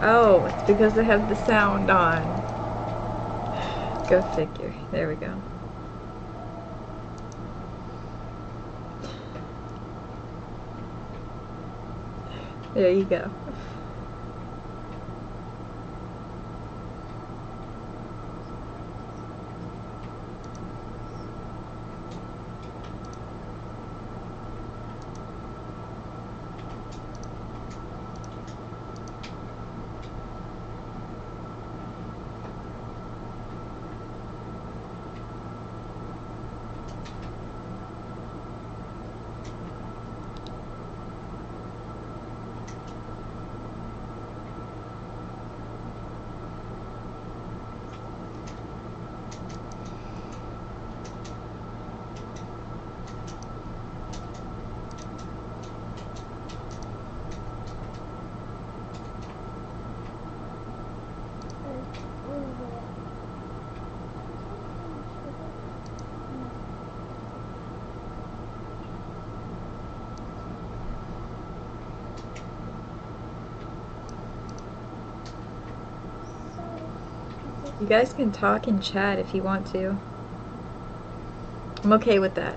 Oh, it's because they have the sound on. Go figure. There we go. There you go. You guys can talk and chat if you want to. I'm okay with that.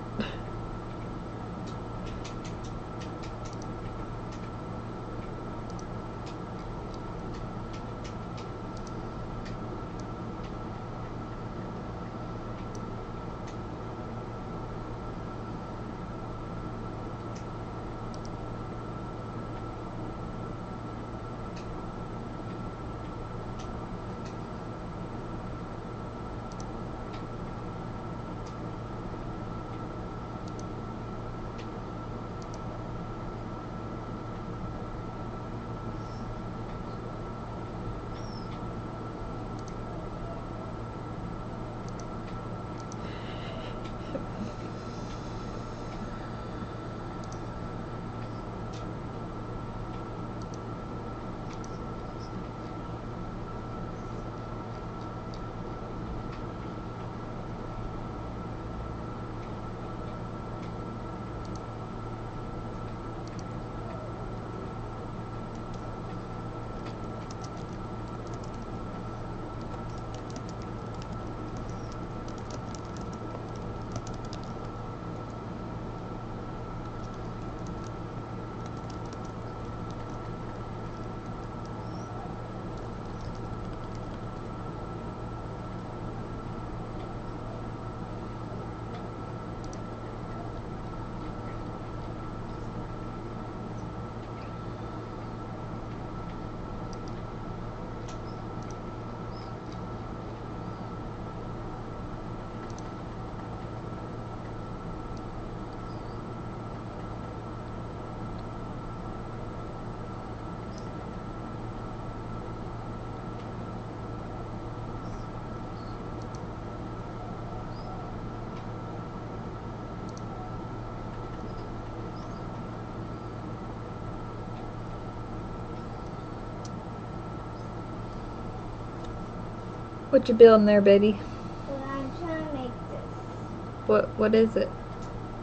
What you building there, baby? Well, I'm trying to make this. What is it?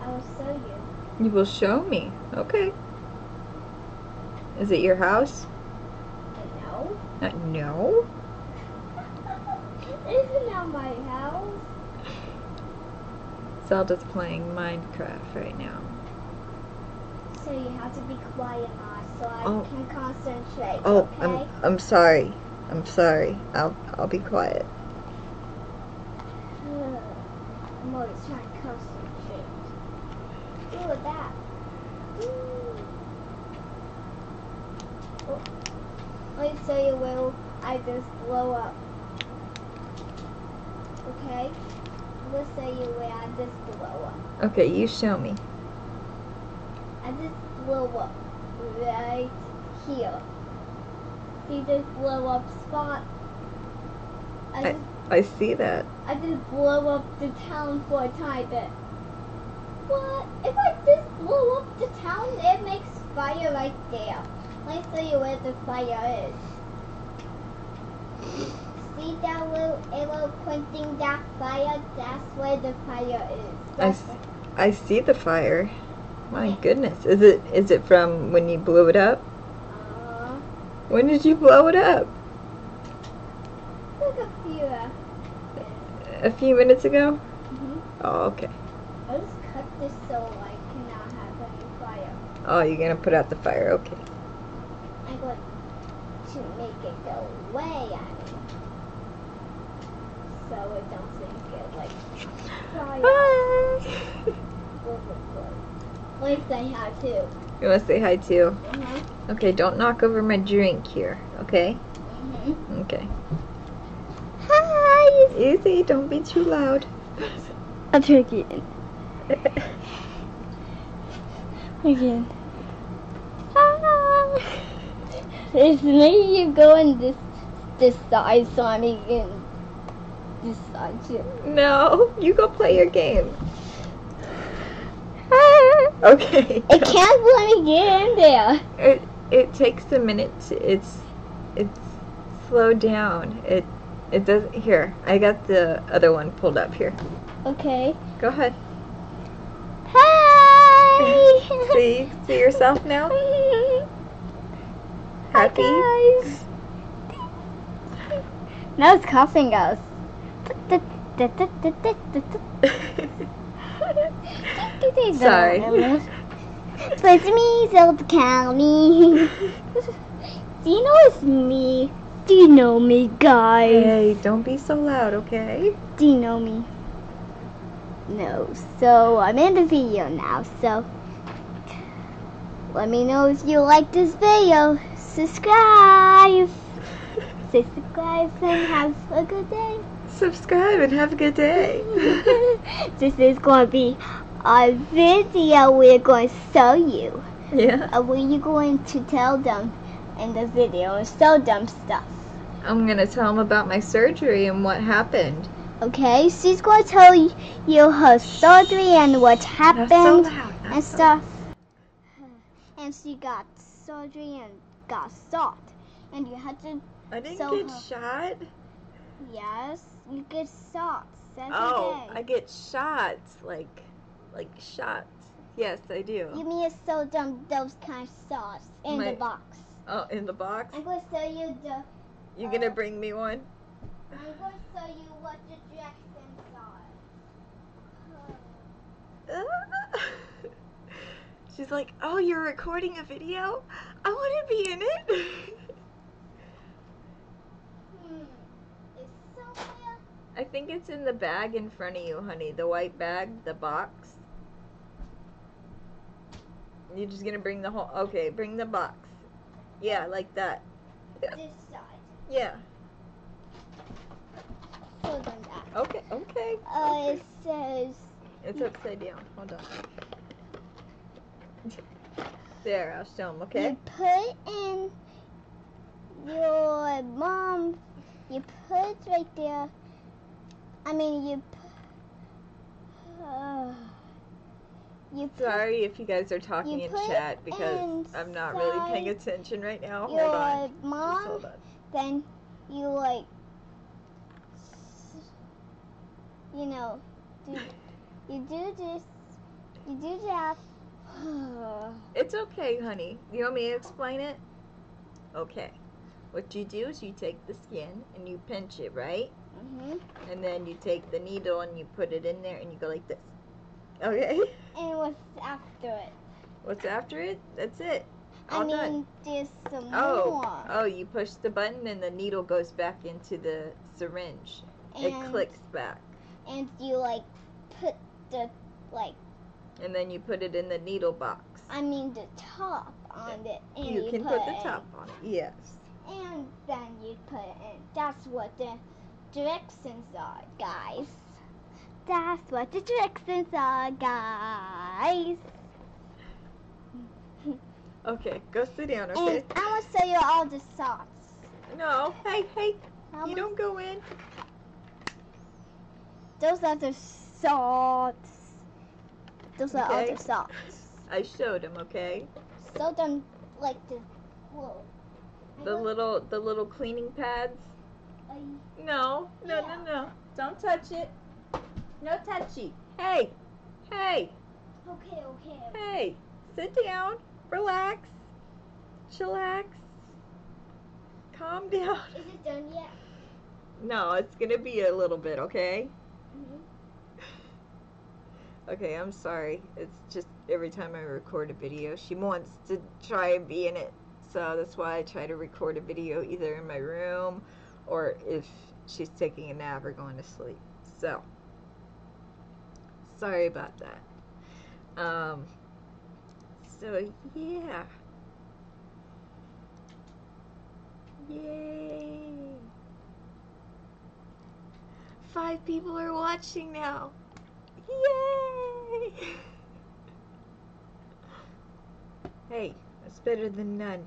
I'll show you. You will show me. Okay. Is it your house? No. No? This is not my house. Zelda's playing Minecraft right now. So you have to be quiet, Ma, so I can concentrate. Oh, okay? I'm sorry. I'm sorry. I'll be quiet. I'm always trying to concentrate. Look at that. Oh. Let me show you where I just blow up. Okay? Let's show you where I just blow up. Okay, you show me. I just blow up right here. See this blow up spot? I see that. I just blow up the town for a tiny bit. What? If I just blow up the town, it makes fire right there. Let me show you where the fire is. See that little arrow pointing that fire? That's where the fire is. I see the fire. My goodness. Is it from when you blew it up? When did you blow it up? Like a few A few minutes ago? Mm-hmm. Oh, okay. I'll just cut this so I cannot have any fire. Oh, you're gonna put out the fire, okay. I'm going to make it go away at me. So it doesn't get like fire. At least I have to. You wanna say hi too? Mm-hmm. Okay, don't knock over my drink here, okay? Mm-hmm. Okay. Hi! Easy, don't be too loud. A turkey. Again. Ah. It's maybe you go in this side, so I'm in this side too. No, you go play your game. Ah. Okay. It can't let me get in there. It takes a minute to it's slowed down. It doesn't here. I got the other one pulled up here. Okay. Go ahead. Hi! See yourself now? Happy? Hi guys! Now it's coughing us. Sorry. But it's me, Zelda County. Do you know it's me? Do you know me, guys? Hey, don't be so loud, okay? Do you know me? No. So I'm in the video now. So let me know if you like this video. Subscribe. Say subscribe and have a good day. Subscribe and have a good day. This is going to be a video we're going to show you. Yeah. What you're going to tell them in the video and show them stuff. I'm gonna tell them about my surgery and what happened. Okay, she's going to tell you her surgery and what happened Not so loud, not and so stuff. And she got surgery and got shot. And you had to. I didn't So get shot. Yes, you get shots. That's Oh, okay. I get shots, like shots. Yes, I do. You mean it's so dumb, those kind of shots in the box. Oh, in the box? I'm going to show you the. You gonna bring me one? I'm going to show you what the Jacksons are. She's like, oh, you're recording a video? I want to be in it. It's somewhere. I think it's in the bag in front of you, honey. The white bag, the box. You're just gonna bring the whole. Okay, bring the box. Yeah, like that. Yeah. This side. Yeah. Show them that. Okay. Okay. It says. It's upside down. Hold on. There, I'll show them. Okay. You put in your mom. You put it right there. I mean, you put Sorry if you guys are talking you in put chat because I'm not really paying inside attention right now. Hold your on. Just mom. hold on. Then you like, you know, you do this, you do that. It's okay, honey. You want me to explain it? Okay. What you do is you take the skin and you pinch it, right? Mhm. And then you take the needle and you put it in there and you go like this. Okay? And what's after it? What's after it? That's it. I All mean, done. there's some Oh, more. oh, you push the button and the needle goes back into the syringe. It And- clicks back. And you like put the like. And then you put it in the needle box. I mean the top on it. And You can put the top on it, yes. And then you put it in. That's what the directions are, guys. That's what the directions are, guys. Okay, go sit down, okay? And I want to show you all the socks. No, hey, How you much- don't go in. Those are the socks. Those are all Okay. the socks. I showed him, okay? So them like the whoa. The little cleaning pads. No. Yeah. Don't touch it. No touchy. Hey. Okay. Hey. Sit down. Relax. Chillax. calm down. Is it done yet? No, it's gonna be a little bit, okay? Mm-hmm. Okay, I'm sorry. It's just every time I record a video, she wants to try and be in it. So that's why I try to record a video either in my room or if she's taking a nap or going to sleep. So, sorry about that. So yeah. Yay. 5 people are watching now. Yay! Hey, that's better than none.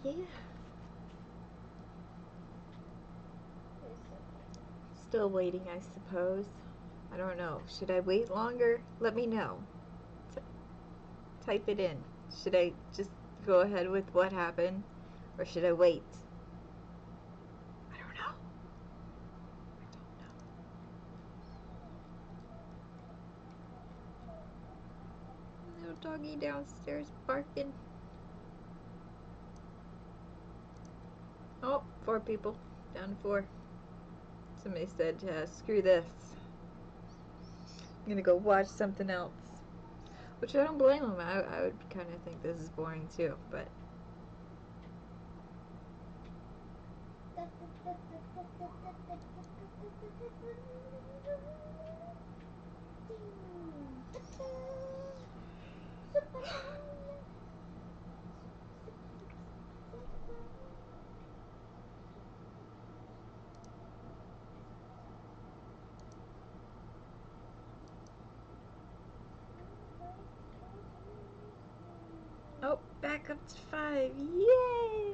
Yeah. Still waiting, I suppose. I don't know. Should I wait longer? Let me know. Type it in. Should I just go ahead with what happened? Or should I wait? I don't know. Little doggy downstairs barking. Oh, 4 people. Down to 4. Somebody said, screw this. I'm gonna go watch something else. Which I don't blame them. I would kind of think this is boring too, but. Oh, back up to 5. Yay!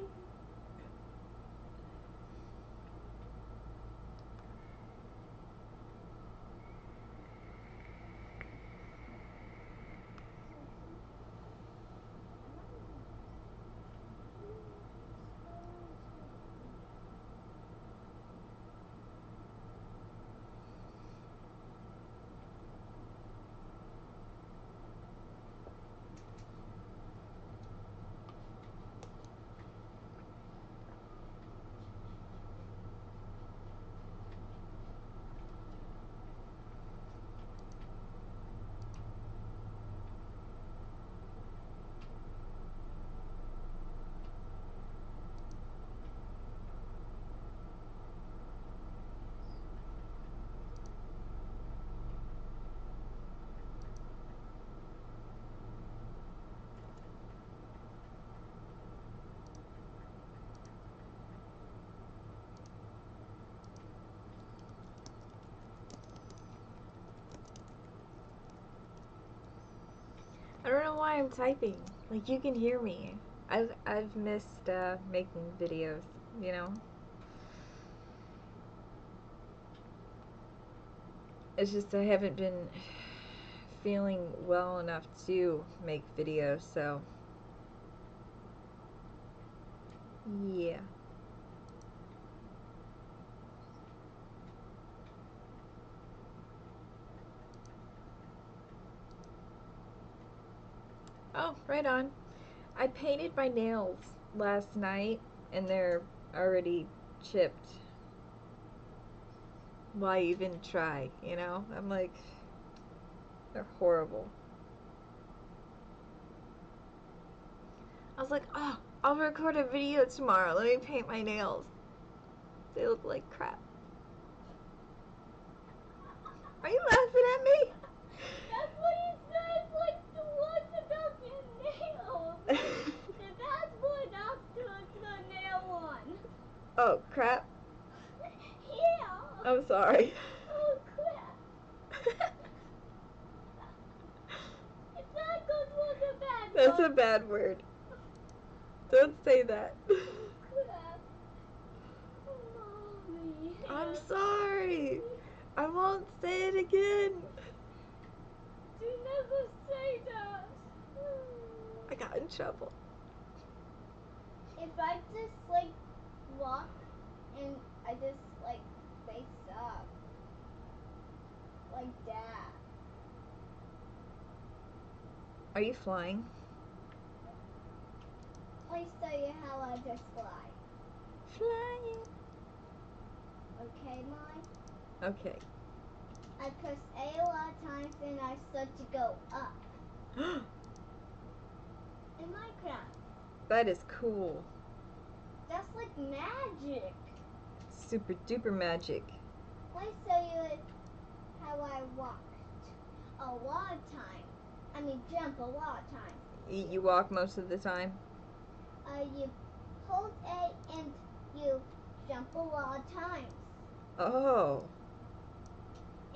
I don't know why I'm typing. Like, you can hear me. I've missed making videos, you know? It's just I haven't been feeling well enough to make videos, so yeah. Oh, right on. I painted my nails last night and they're already chipped. Why even try, you know? I'm like, they're horrible. I was like, oh, I'll record a video tomorrow. Let me paint my nails. They look like crap. Are you laughing at me? That's what he says, like the ones about your nails. Like, that's what after the nail one. Oh, crap. Yeah. I'm sorry. Oh crap. That was a bad That's one. a bad word. Don't say that. Crap. Mommy. I'm sorry. I won't say it again. You never say that. I got in trouble. If I just like walk and I just like face up like that. Are you flying? Let me show you how I just fly. Flying. Okay, Mom? Okay. I press A a lot of times and I start to go up. In Minecraft. That is cool. That's like magic. Super duper magic. Let me show you how I walked. A lot of times. I mean jump a lot of times. You walk most of the time? You hold A and you jump a lot of times. Oh.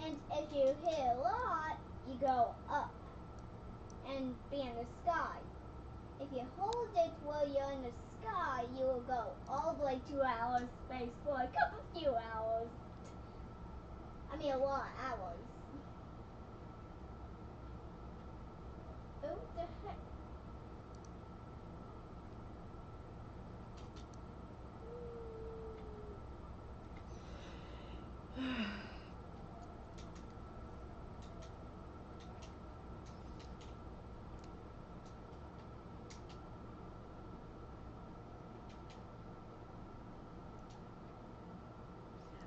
And if you hit a lot, you go up and be in the sky. If you hold it while you're in the sky, you will go all the way to outer space for a few hours. I mean, a lot of hours. Oh, the heck.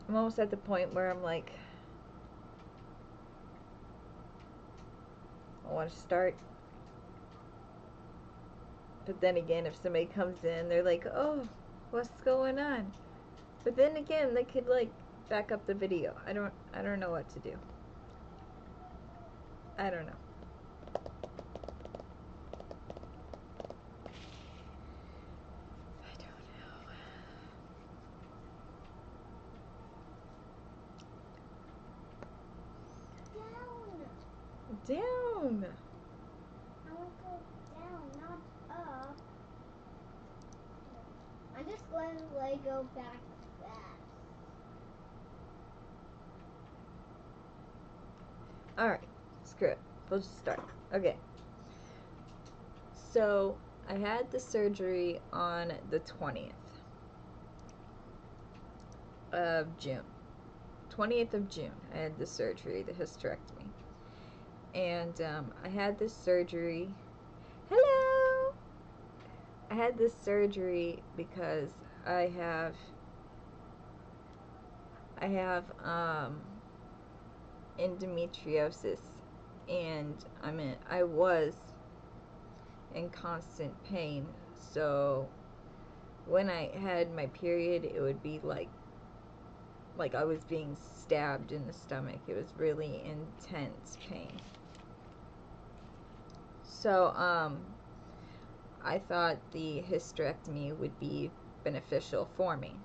I'm almost at the point where I'm like, I want to start. But then again, if somebody comes in, they're like, oh, what's going on? But then again, they could like back up the video. I don't know what to do. I don't know. I don't know. Down. I want to go down, not up. I'm just going to Lego back fast. Alright, screw it. We'll just start. Okay. So, I had the surgery on the 20th of June. 20th of June, I had the surgery, the hysterectomy. And I had this surgery. Hello! I had this surgery because I have endometriosis, and I was in constant pain. So when I had my period, it would be like I was being stabbed in the stomach. It was really intense pain. So I thought the hysterectomy would be beneficial for me.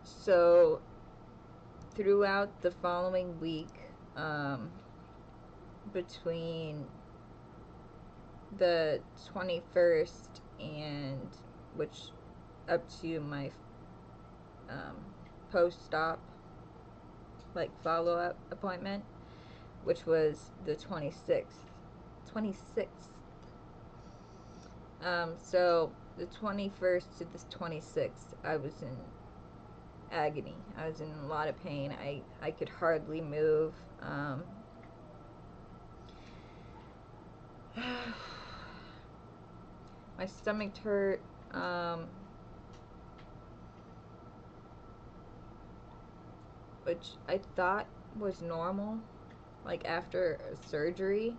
So throughout the following week, between the 21st and which up to my post-op like follow-up appointment, which was the 26th. So the 21st to the 26th, I was in agony. I was in a lot of pain. I could hardly move. My stomach hurt. Which I thought was normal, like after surgery,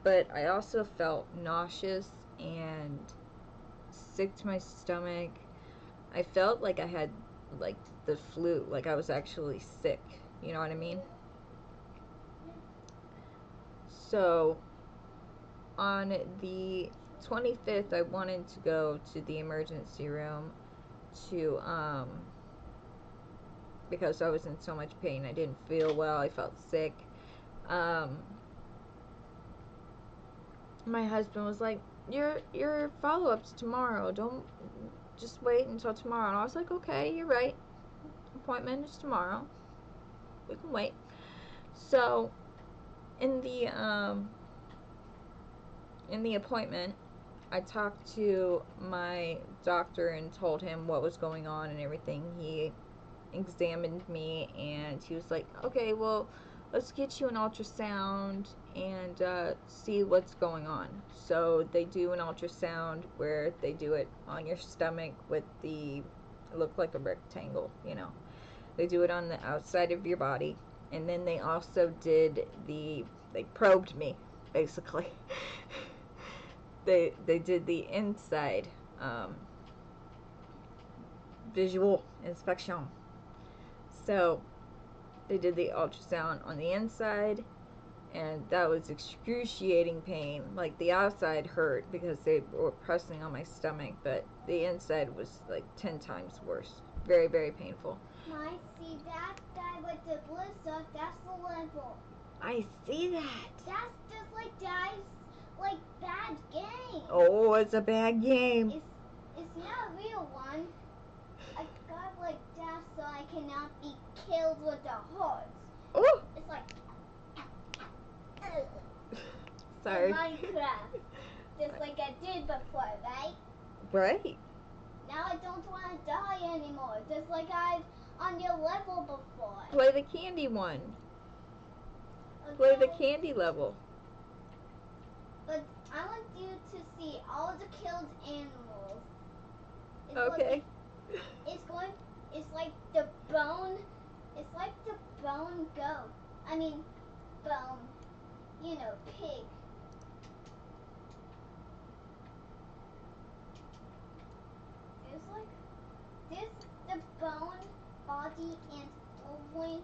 but I also felt nauseous and sick to my stomach. I felt like I had like the flu, like I was actually sick, you know what I mean? So on the 25th, I wanted to go to the emergency room to because I was in so much pain. I didn't feel well. I felt sick. My husband was like, your follow-up's tomorrow. Don't just wait until tomorrow. And I was like, okay, you're right. Appointment is tomorrow. We can wait. So in the appointment, I talked to my doctor and told him what was going on and everything. He examined me and he was like, okay, well, let's get you an ultrasound and see what's going on. So they do an ultrasound where they do it on your stomach with it looked like a rectangle, you know. They do it on the outside of your body. And then they also did they probed me, basically. they did the inside visual inspection. So they did the ultrasound on the inside, and that was excruciating pain. Like, the outside hurt because they were pressing on my stomach, but the inside was like 10 times worse. Very, very painful. I see that guy with the blue stuff, that's the level. I see that. That's just like Dad's, like, bad game. Oh, it's a bad game. It's not a real one. I got like that so I cannot be killed with the horse. Oh! It's like Sorry. in Minecraft. Just like I did before, right? Right. Now I don't want to die anymore. Just like I've on your level before. Play the candy one. Okay? Play the candy level. But I want you to see all the killed animals. It's Okay. it's like the bone. It's like the bone goat. I mean, bone. You know, pig. It's like this the bone body and only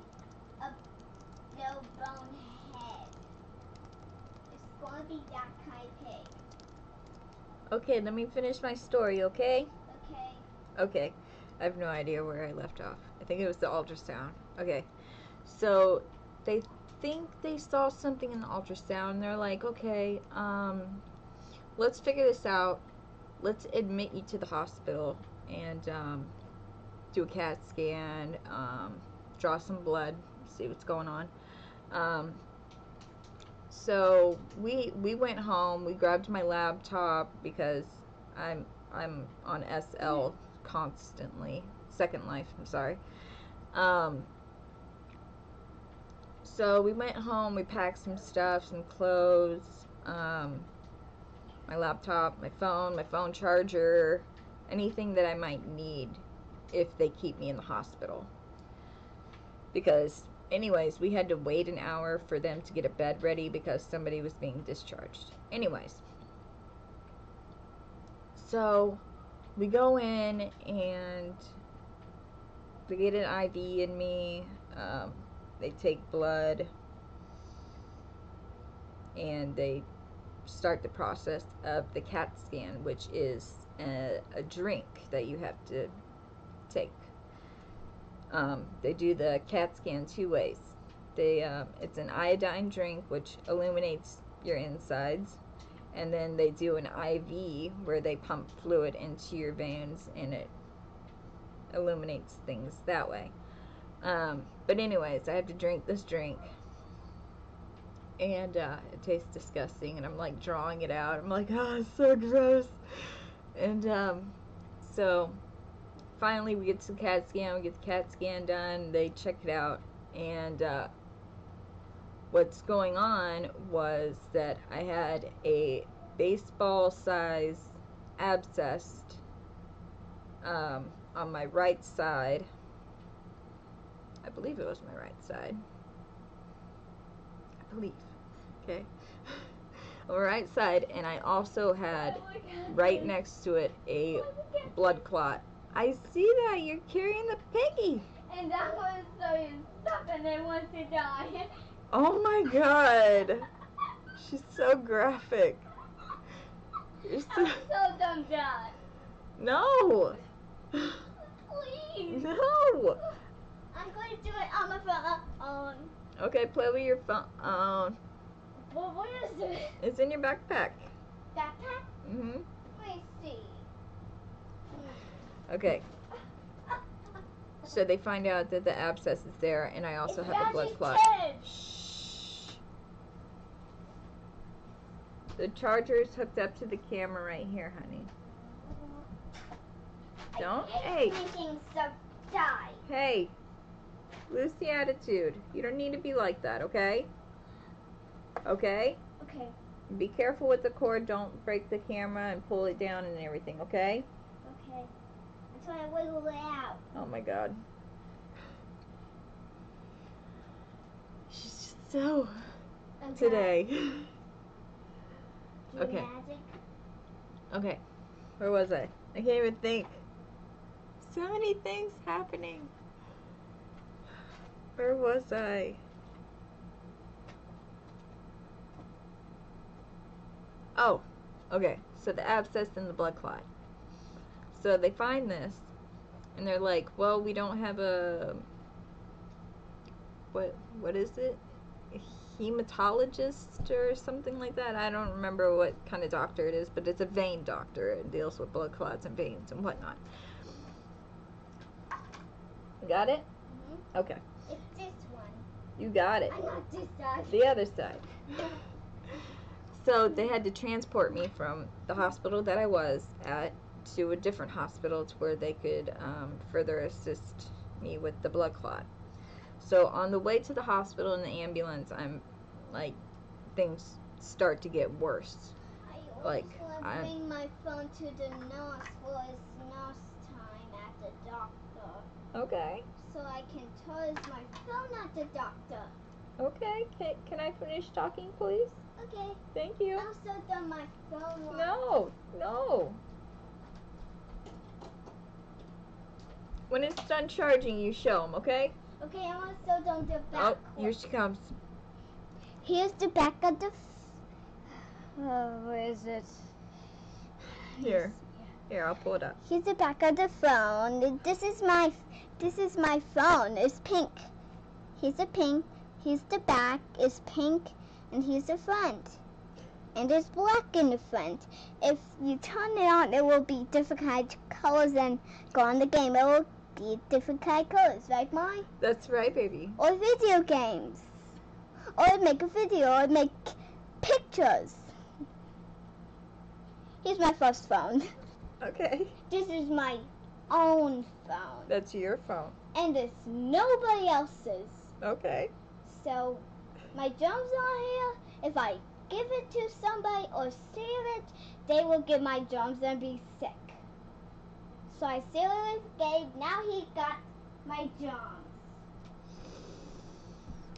a no bone head. It's gonna be that kind of pig. Okay, let me finish my story, okay? Okay. Okay. I have no idea where I left off. I think it was the ultrasound. Okay. So they think they saw something in the ultrasound. They're like, okay, let's figure this out. Let's admit you to the hospital and do a CAT scan, draw some blood, see what's going on. So we went home. We grabbed my laptop because I'm on SL constantly. Second Life, I'm sorry. So we went home. We packed some stuff, some clothes, my laptop, my phone charger, anything that I might need if they keep me in the hospital. Because anyways, we had to wait an hour for them to get a bed ready because somebody was being discharged. Anyways, so we go in and they get an IV in me. They take blood and they start the process of the CAT scan, which is a drink that you have to take. They do the CAT scan two ways. It's an iodine drink which illuminates your insides, and then they do an IV where they pump fluid into your veins and it illuminates things that way. But anyways, I have to drink this drink, and it tastes disgusting, and I'm like drawing it out. I'm like, oh, it's so gross. And so finally we get to the CAT scan. We get the CAT scan done. They check it out, and what's going on was that I had a baseball size abscess on my right side. I believe it was my right side. I believe. Okay. On my right side, and I also had right next to it a blood clot. I see that. You're carrying the piggy. And that was so stuck and they want to die. Oh my god. She's so graphic. You're I'm so dumb, Dad. No. Please. No. I'm going to do it on my phone. Okay, play with your phone. Well, what is it? It's in your backpack. Backpack? Mhm. Let me see. Okay. So they find out that the abscess is there, and I also have a blood clot. Shh. The charger is hooked up to the camera right here, honey. Don't. Hey. Making stuff die. Hey. Lose the attitude. You don't need to be like that, okay? Okay? Okay. Be careful with the cord. Don't break the camera and pull it down and everything, okay? Okay. Until I wiggle it out. Oh my god. She's just so today. Okay. Dramatic. Okay. Where was I? I can't even think. So many things happening. Where was I? Oh, okay. So the abscess and the blood clot. So they find this, and they're like, "Well, we don't have a what is it? A hematologist or something like that. I don't remember what kind of doctor it is, but it's a vein doctor. It deals with blood clots and veins and whatnot." Got it? Mm-hmm. Okay. It's this one. You got it. I'm not this side. The other side. So they had to transport me from the hospital that I was at to a different hospital to where they could further assist me with the blood clot. So on the way to the hospital in the ambulance, I'm like, things start to get worse. I Like, always want to bring my phone to the nurse for his nurse time at the doctor. Okay. So I can charge my phone at the doctor. Okay. Can I finish talking, please? Okay. Thank you. I'm so done my phone. No. When it's done charging, you show them, okay? Okay, I'm also done the back. Oh, here she comes. Here's the back of the. Where is it? Here, I'll pull it up. Here's the back of the phone. This is my phone. It's pink. Here's the pink. Here's the back. It's pink, and here's the front. And it's black in the front. If you turn it on, it will be different kind of colors and go on the game. It will be different kind of colors, right, Mom? That's right, baby. Or video games. Or make a video, or make pictures. Here's my first phone. Okay. This is my own phone. That's your phone. And it's nobody else's. Okay. So, my germs are here. If I give it to somebody or seal it, they will get my germs and be sick. So I sealed it with Gabe. Now he got my germs.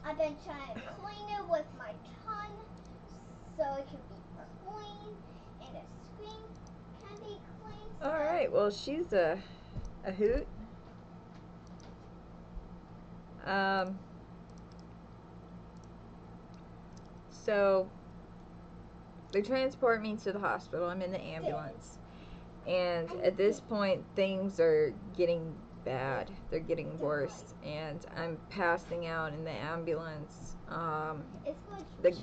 I've been trying to clean it with my tongue so it can be clean and the screen can be clean. All right. Well, she's a hoot. So they transport me to the hospital. I'm in the ambulance. And at this point, things are getting bad. They're getting worse. And I'm passing out in the ambulance. The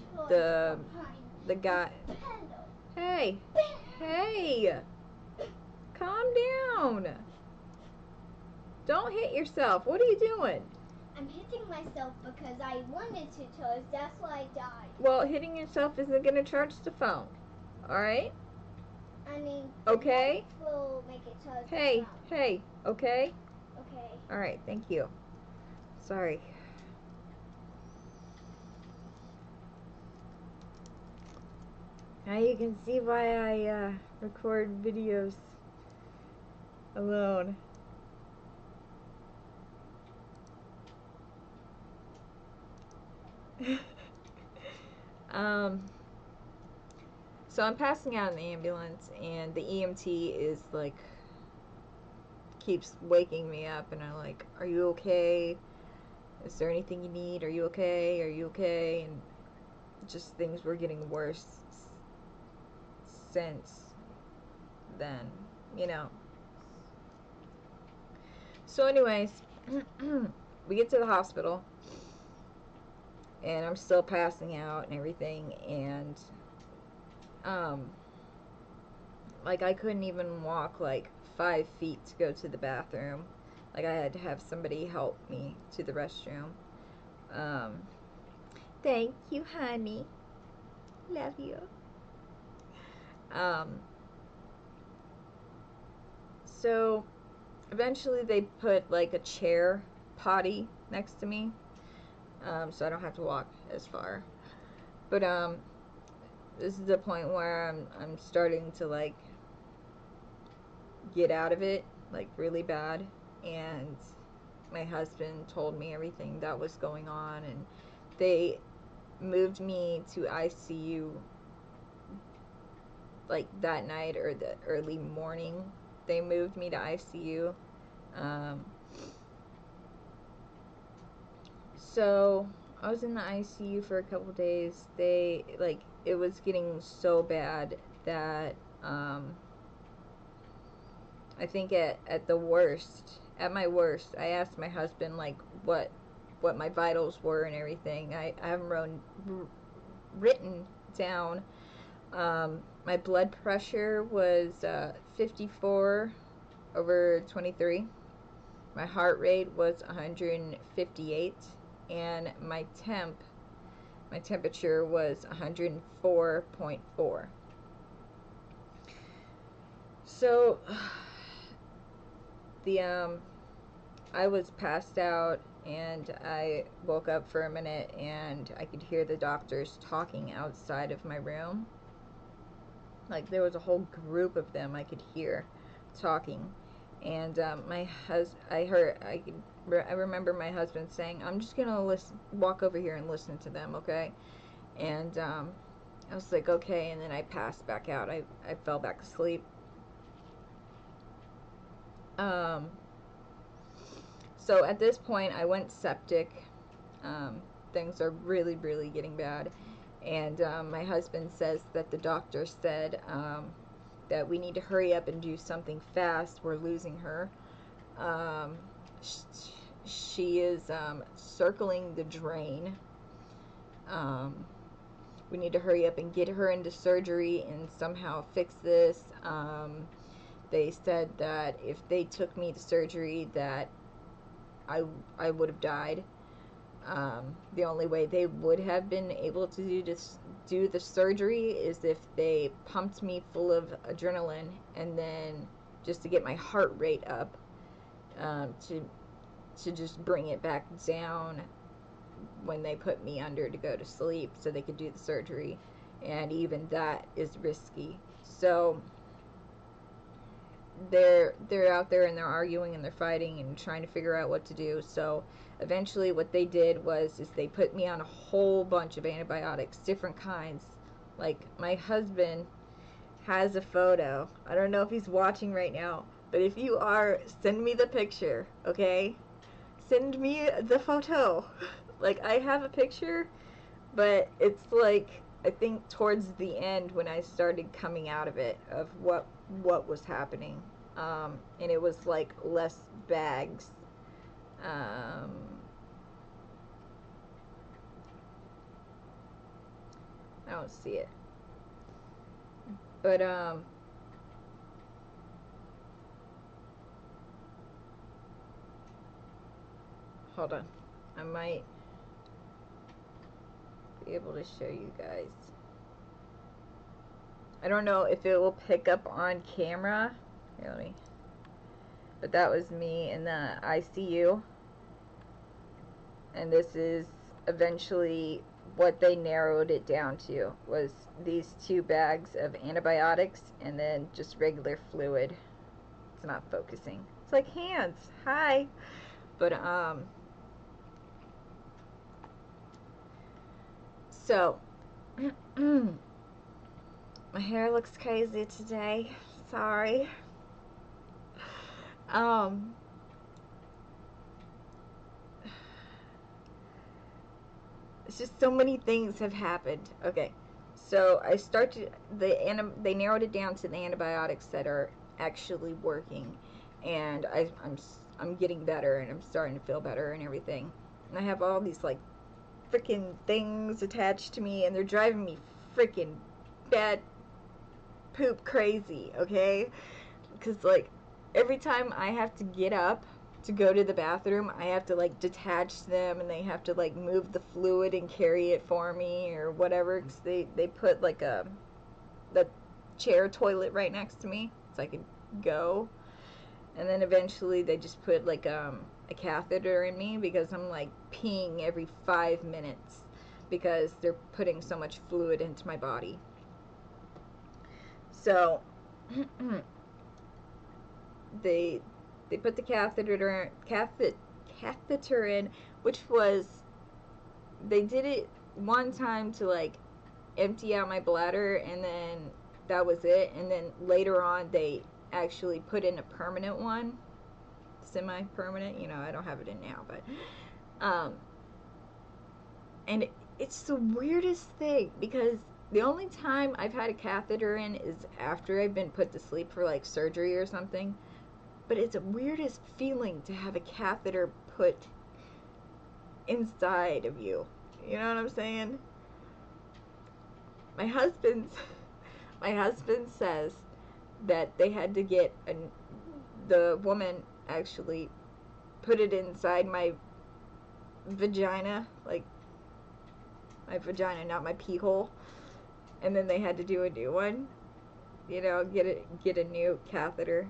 guy. Hey! Calm down. Don't hit yourself. What are you doing? I'm hitting myself because I wanted to charge. That's why I died. Well, hitting yourself isn't going to charge the phone. All right? I mean, okay? Will make it charge. Hey, okay? Okay. All right, thank you. Sorry. Now you can see why I record videos alone. So I'm passing out in the ambulance, and the EMT is like, keeps waking me up, and I'm like, "Are you okay? Is there anything you need? Are you okay? Are you okay?" And just things were getting worse since then, you know. So anyways, we get to the hospital, and I'm still passing out and everything, and like I couldn't even walk like 5 feet to go to the bathroom. Like I had to have somebody help me to the restroom. Thank you, honey. Love you. So eventually they put like a chair potty next to me, so I don't have to walk as far. But this is the point where I'm starting to like get out of it, like really bad. And my husband told me everything that was going on, and they moved me to ICU like that night or the early morning. They moved me to ICU. Um, so I was in the ICU for a couple days. They like it was getting so bad that I think at the worst, at my worst, I asked my husband like what my vitals were and everything. I have them written down. My blood pressure was 54 over 23. My heart rate was 158, and my temperature was 104.4. So the I was passed out, and I woke up for a minute, and I could hear the doctors talking outside of my room. Like there was a whole group of them I could hear talking, and I remember my husband saying, "I'm just gonna walk over here and listen to them, okay?" And I was like, "Okay," and then I passed back out. I fell back asleep. Um, so at this point, I went septic. Things are really, really getting bad. And my husband says that the doctor said that we need to hurry up and do something fast. We're losing her. Um, she is circling the drain. We need to hurry up and get her into surgery and somehow fix this. They said that if they took me to surgery, that I would have died. The only way they would have been able to do the surgery is if they pumped me full of adrenaline, and then just to get my heart rate up, to just bring it back down when they put me under to go to sleep, so they could do the surgery, and even that is risky. So they're out there and they're arguing and they're fighting and trying to figure out what to do. So eventually what they did is they put me on a whole bunch of antibiotics, different kinds. Like my husband has a photo. I don't know if he's watching right now, but if you are, send me the picture, okay? Send me the photo. Like I have a picture, but it's like I think towards the end when I started coming out of it, of what was happening, and it was like less bags. I don't see it, but hold on, I might be able to show you guys. I don't know if it will pick up on camera. Here, let me. But that was me in the ICU. And this is eventually what they narrowed it down to, was these 2 bags of antibiotics and then just regular fluid. It's not focusing. It's like hands. Hi. But so my hair looks crazy today. Sorry. It's just so many things have happened. Okay, so they narrowed it down to the antibiotics that are actually working, and I'm getting better, and I'm starting to feel better and everything. And I have all these like freaking things attached to me, and they're driving me freaking bad poop crazy. Okay, because like every time I have to get up to go to the bathroom, I have to like detach them, and they have to like move the fluid and carry it for me or whatever, because they put like the chair toilet right next to me so I could go. And then eventually they just put like a catheter in me because I'm like peeing every 5 minutes because they're putting so much fluid into my body. So they put the catheter in, which was, they did it one time to like empty out my bladder, and then that was it. And then later on they actually put in a permanent one, semi-permanent, you know, I don't have it in now, but and it's the weirdest thing because the only time I've had a catheter in is after I've been put to sleep for like surgery or something. But it's the weirdest feeling to have a catheter put inside of you. You know what I'm saying? My husband says that they had to get the woman actually put it inside my vagina, like my vagina, not my pee hole, and then they had to do a new one. You know, get a new catheter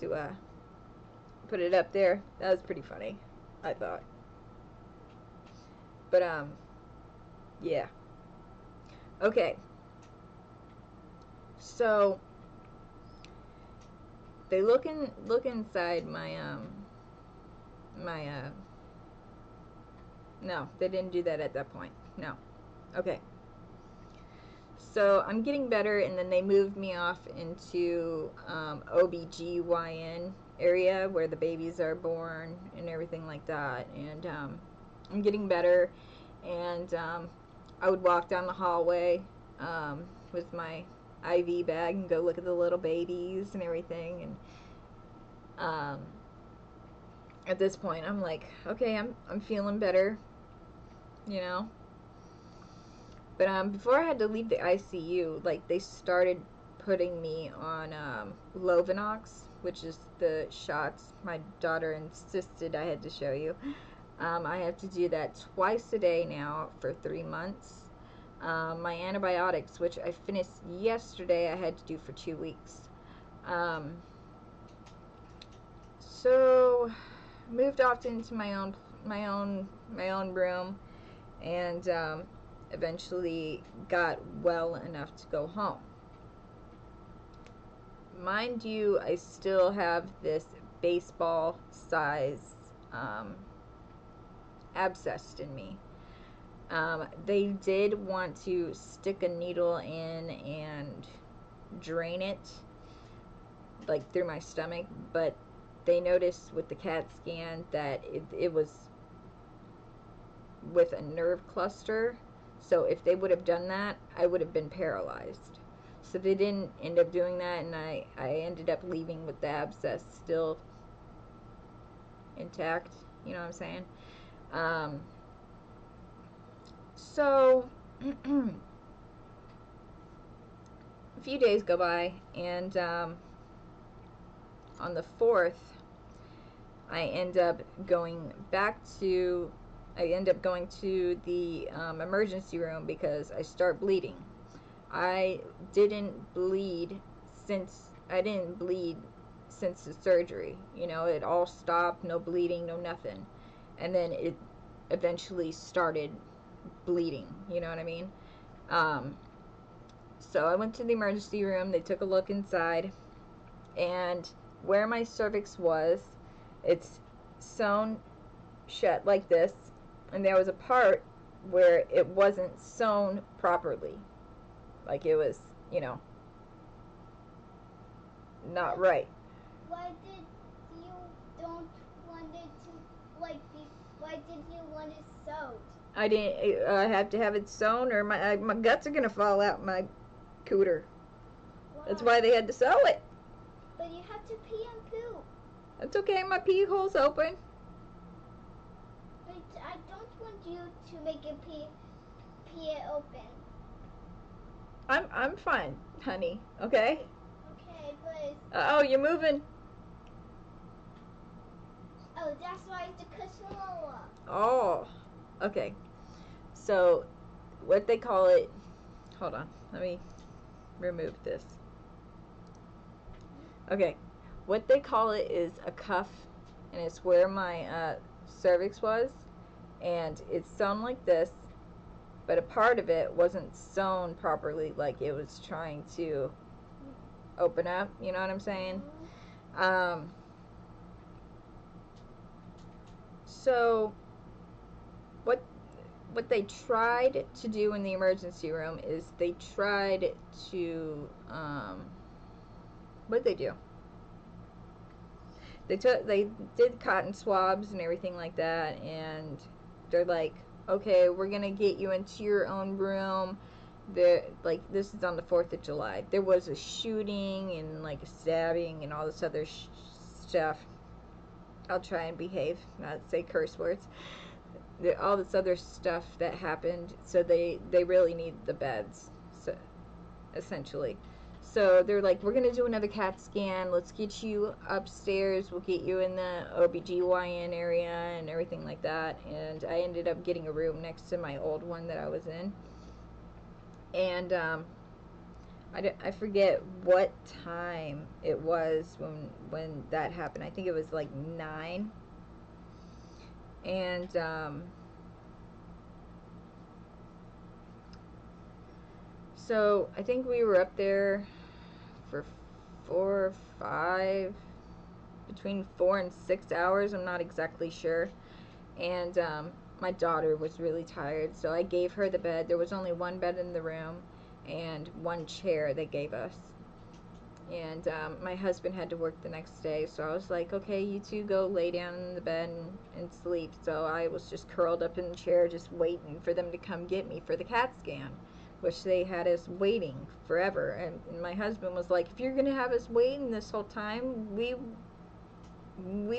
to put it up there. That was pretty funny, I thought. But yeah. Okay. So they look inside my no, they didn't do that at that point. No. Okay. So I'm getting better, and then they moved me off into OBGYN area where the babies are born and everything like that. And I'm getting better, and I would walk down the hallway with my IV bag and go look at the little babies and everything. And at this point, I'm like, okay, I'm feeling better, you know. But before I had to leave the ICU, like, they started putting me on Lovenox, which is the shots my daughter insisted I had to show you. I have to do that twice a day now for 3 months. My antibiotics, which I finished yesterday, I had to do for 2 weeks. So moved off into my own room, and eventually got well enough to go home. Mind you, I still have this baseball size abscess in me. They did want to stick a needle in and drain it, like through my stomach, but they noticed with the CAT scan that it was with a nerve cluster. So if they would have done that, I would have been paralyzed. So they didn't end up doing that, and I ended up leaving with the abscess still intact. You know what I'm saying? So a few days go by, and on the 4th, I end up going to the emergency room because I start bleeding. I didn't bleed since the surgery. You know, it all stopped, no bleeding, no nothing. And then it eventually started bleeding, you know what I mean? So I went to the emergency room, they took a look inside, and where my cervix was, it's sewn shut like this, and there was a part where it wasn't sewn properly. Like it was, you know, not right. Why did you don't want it to like be? Why did you want it sewed? I didn't. I have to have it sewn, or my guts are gonna fall out my cooter. Why? That's why they had to sew it. But you have to pee and poo. That's okay. My pee hole's open. But I don't want you to make it pee it open. I'm fine, honey. Okay. Okay, but Oh, you're moving. oh, that's why it's a casserole. Oh, okay. So, what they call it, hold on, let me remove this. Okay, what they call it is a cuff and it's where my cervix was, and it's sewn like this, but a part of it wasn't sewn properly, like it was trying to open up, you know what I'm saying? So what they tried to do in the emergency room is they tried to what did they do? They did cotton swabs and everything like that, and they're like, okay, we're gonna get you into your own room. Like, this is on the 4th of July. There was a shooting and like a stabbing and all this other stuff. I'll try and behave, not say curse words. All this other stuff that happened, so they really need the beds, so essentially. So they're like, we're gonna do another CAT scan, let's get you upstairs, we'll get you in the OBGYN area and everything like that. And I ended up getting a room next to my old one that I was in. And I forget what time it was when that happened. I think it was like 9. And so I think we were up there for 4 or 5, between 4 and 6 hours. I'm not exactly sure. And my daughter was really tired, so I gave her the bed. There was only one bed in the room and one chair they gave us. And my husband had to work the next day, so I was like, okay, you two go lay down in the bed and sleep. So I was just curled up in the chair, just waiting for them to come get me for the CAT scan, which they had us waiting forever. And my husband was like, if you're gonna have us waiting this whole time, we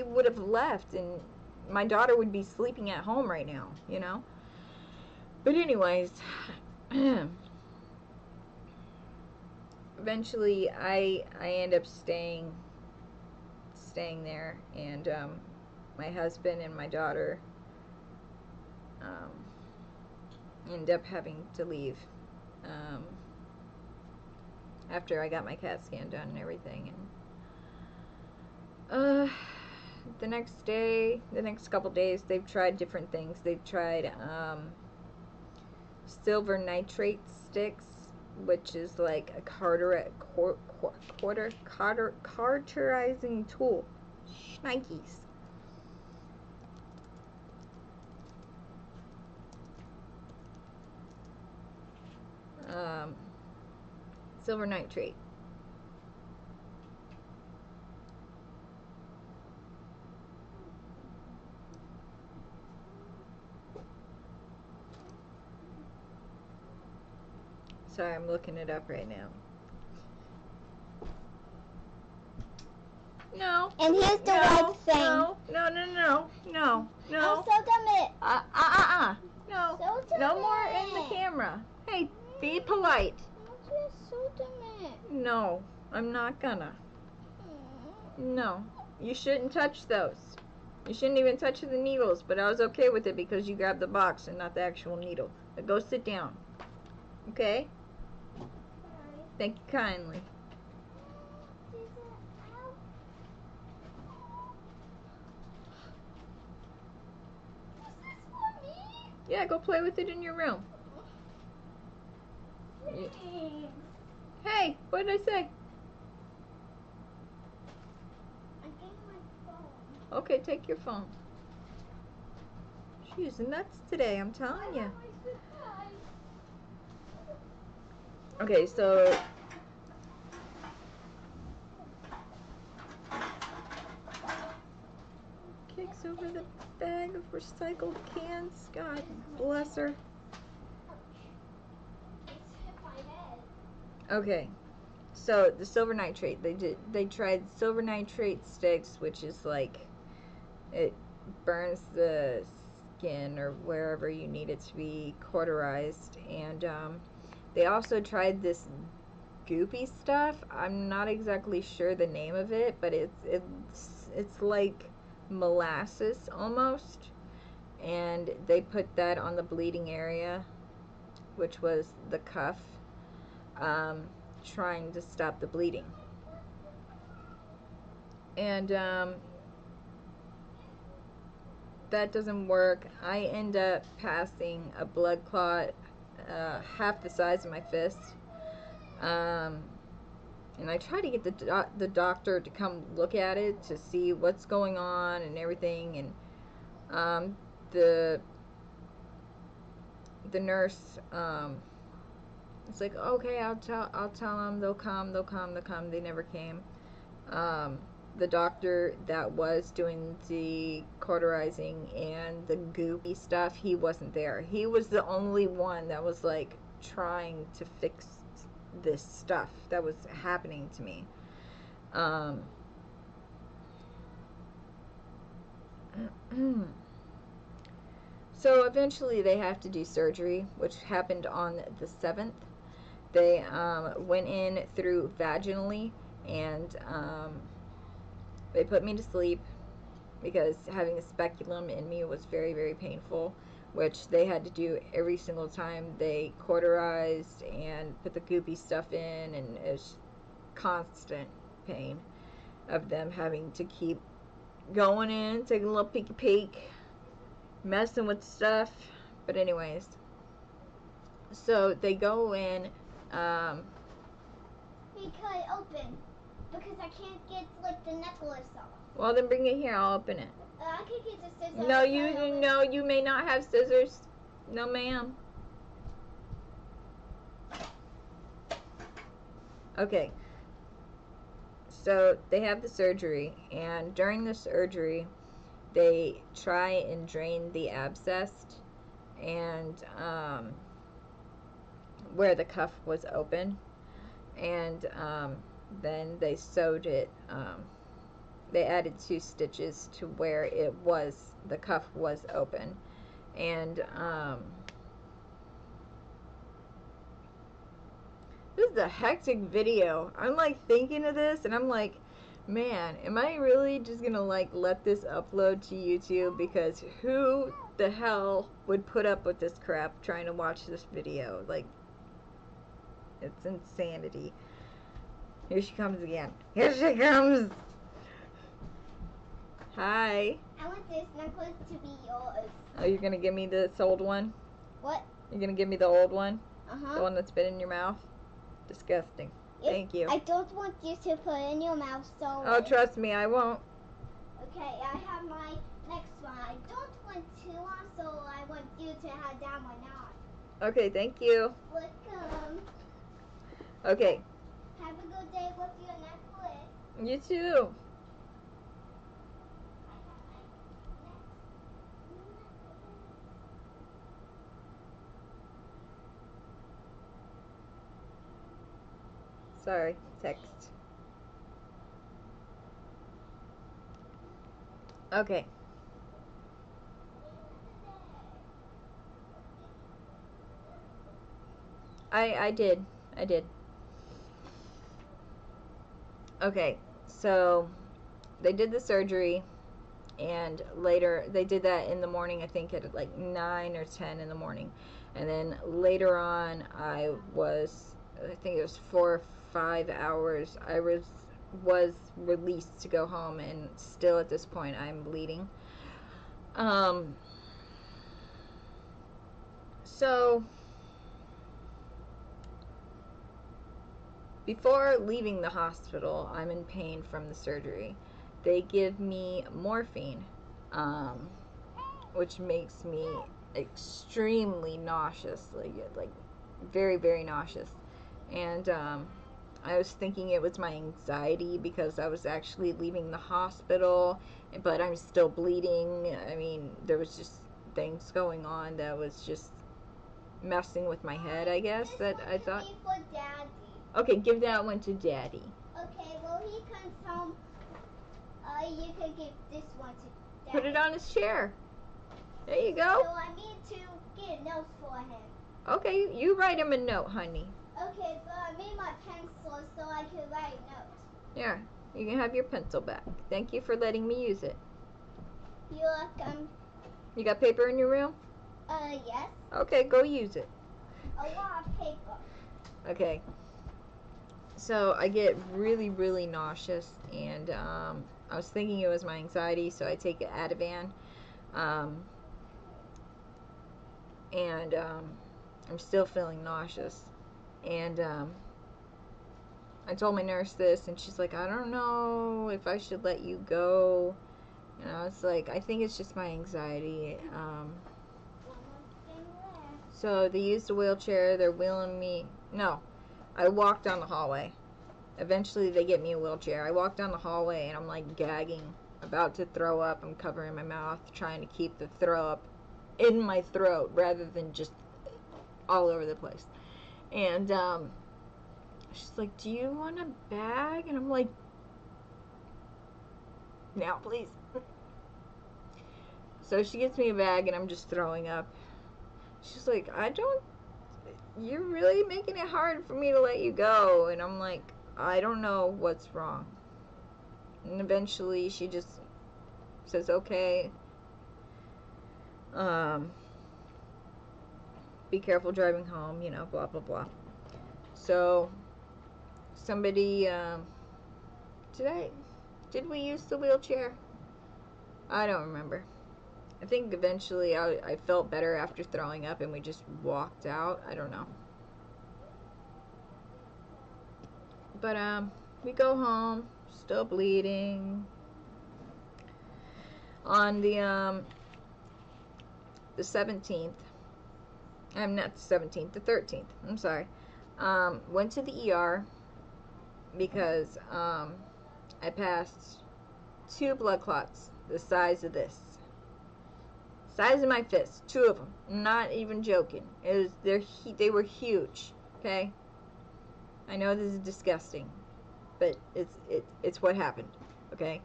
would have left, and my daughter would be sleeping at home right now, you know. But anyways, eventually I end up staying there, and my husband and my daughter end up having to leave after I got my CAT scan done and everything. And the next couple days, they've tried different things. They've tried silver nitrate sticks, which is like a cauterizing tool. Shnikes. Silver nitrate. Sorry, I'm looking it up right now. No. And here's the white thing. No. I'm so dumb. No. So No more in the camera. Hey, be polite. I'm so dumb. No, I'm not gonna. No. You shouldn't touch those. You shouldn't even touch the needles, but I was okay with it because you grabbed the box and not the actual needle. But go sit down. Okay? Thank you kindly. Yeah, go play with it in your room. Hey, what did I say? I'm getting my phone. Okay, take your phone. She's nuts today, I'm telling you. Okay, so kicks over the bag of recycled cans. God bless her. Okay, so the silver nitrate, they tried silver nitrate sticks, which is like, it burns the skin or wherever you need it to be cauterized. And they also tried this goopy stuff. I'm not exactly sure the name of it, but it's like molasses almost, and they put that on the bleeding area, which was the cuff, trying to stop the bleeding. And that doesn't work. I end up passing a blood clot half the size of my fist. And I try to get the doctor to come look at it to see what's going on and everything. And the nurse, it's like, okay, I'll tell them, they'll come. They never came. The doctor that was doing the cauterizing and the goopy stuff, he wasn't there. He was the only one that was like trying to fix this stuff that was happening to me. So eventually they have to do surgery, which happened on the 7th. They went in through vaginally, and they put me to sleep because having a speculum in me was very, very painful, which they had to do every single time they cauterized and put the goopy stuff in, and it was constant pain of them having to keep going in, taking a little peek, messing with stuff. But anyways, so they go in. Because open. Because I can't get like the necklace off. Well, then bring it here. I'll open it. I can get the scissors. No, you may not have scissors. No, ma'am. Okay. So they have the surgery, and during the surgery, they try and drain the abscess, and where the cuff was open, and then they sewed it. They added 2 stitches to where the cuff was open, and this is a hectic video. I'm like thinking of this, and I'm like, man, am I really just gonna like let this upload to YouTube? Because who the hell would put up with this crap trying to watch this video? Like, it's insanity. Here she comes again. Here she comes. Hi. I want this necklace to be yours. Oh, you're gonna give me this old one? What? You're gonna give me the old one? Uh-huh. The one that's been in your mouth? Disgusting. Yes, Thank you. I don't want you to put it in your mouth, so... Oh, trust me, I won't. Okay, I have my next one. I don't want 2 on, so I want you to have that one on. Okay, thank you. Welcome. Okay. Have a good day with your necklace. You too. Sorry, text. Okay. I did. Okay, so they did the surgery, and later they did that in the morning, I think at like 9 or 10 in the morning, and then later on I think it was 4 or 5 hours, I was released to go home, and still at this point I'm bleeding. So before leaving the hospital, I'm in pain from the surgery. They give me morphine, which makes me extremely nauseous, like very, very nauseous. And I was thinking it was my anxiety because I was actually leaving the hospital, but I'm still bleeding. I mean, there was just things going on that was just messing with my head, I guess, that I thought. This one for Daddy. Okay, give that one to Daddy. Okay, well, he comes home. You can give this one to Daddy. Put it on his chair. There you So go. I need to get notes for him. Okay, you write him a note, honey. Okay, but I made my pencil so I can write notes. Here, you can have your pencil back. Thank you for letting me use it. You're welcome. You got paper in your room? Yes. Okay, go use it. A lot of paper. Okay. So I get really, really nauseous, and I was thinking it was my anxiety, so I take an Ativan. Um, and I'm still feeling nauseous. And I told my nurse this, and she's like, I don't know if I should let you go. And I was like, I think it's just my anxiety. So they used a wheelchair. They're wheeling me. No, I walked down the hallway. Eventually, they get me a wheelchair. I walk down the hallway, and I'm like gagging, about to throw up. I'm covering my mouth, trying to keep the throw up in my throat rather than just all over the place. And she's like, do you want a bag? And I'm like, now, please. So she gets me a bag, and I'm just throwing up. She's like, you're really making it hard for me to let you go. And I'm like, I don't know what's wrong. And eventually she just says, okay, be careful driving home, blah, blah, blah. So somebody, did we use the wheelchair? I don't remember. I think eventually I felt better after throwing up and we just walked out. I don't know. But we go home, still bleeding. On the 17th, I'm not the 17th, the 13th. I'm sorry. Went to the ER because I passed 2 blood clots the size of this. Size of my fist, 2 of them. Not even joking. They were huge. Okay. I know this is disgusting, but it's what happened. Okay.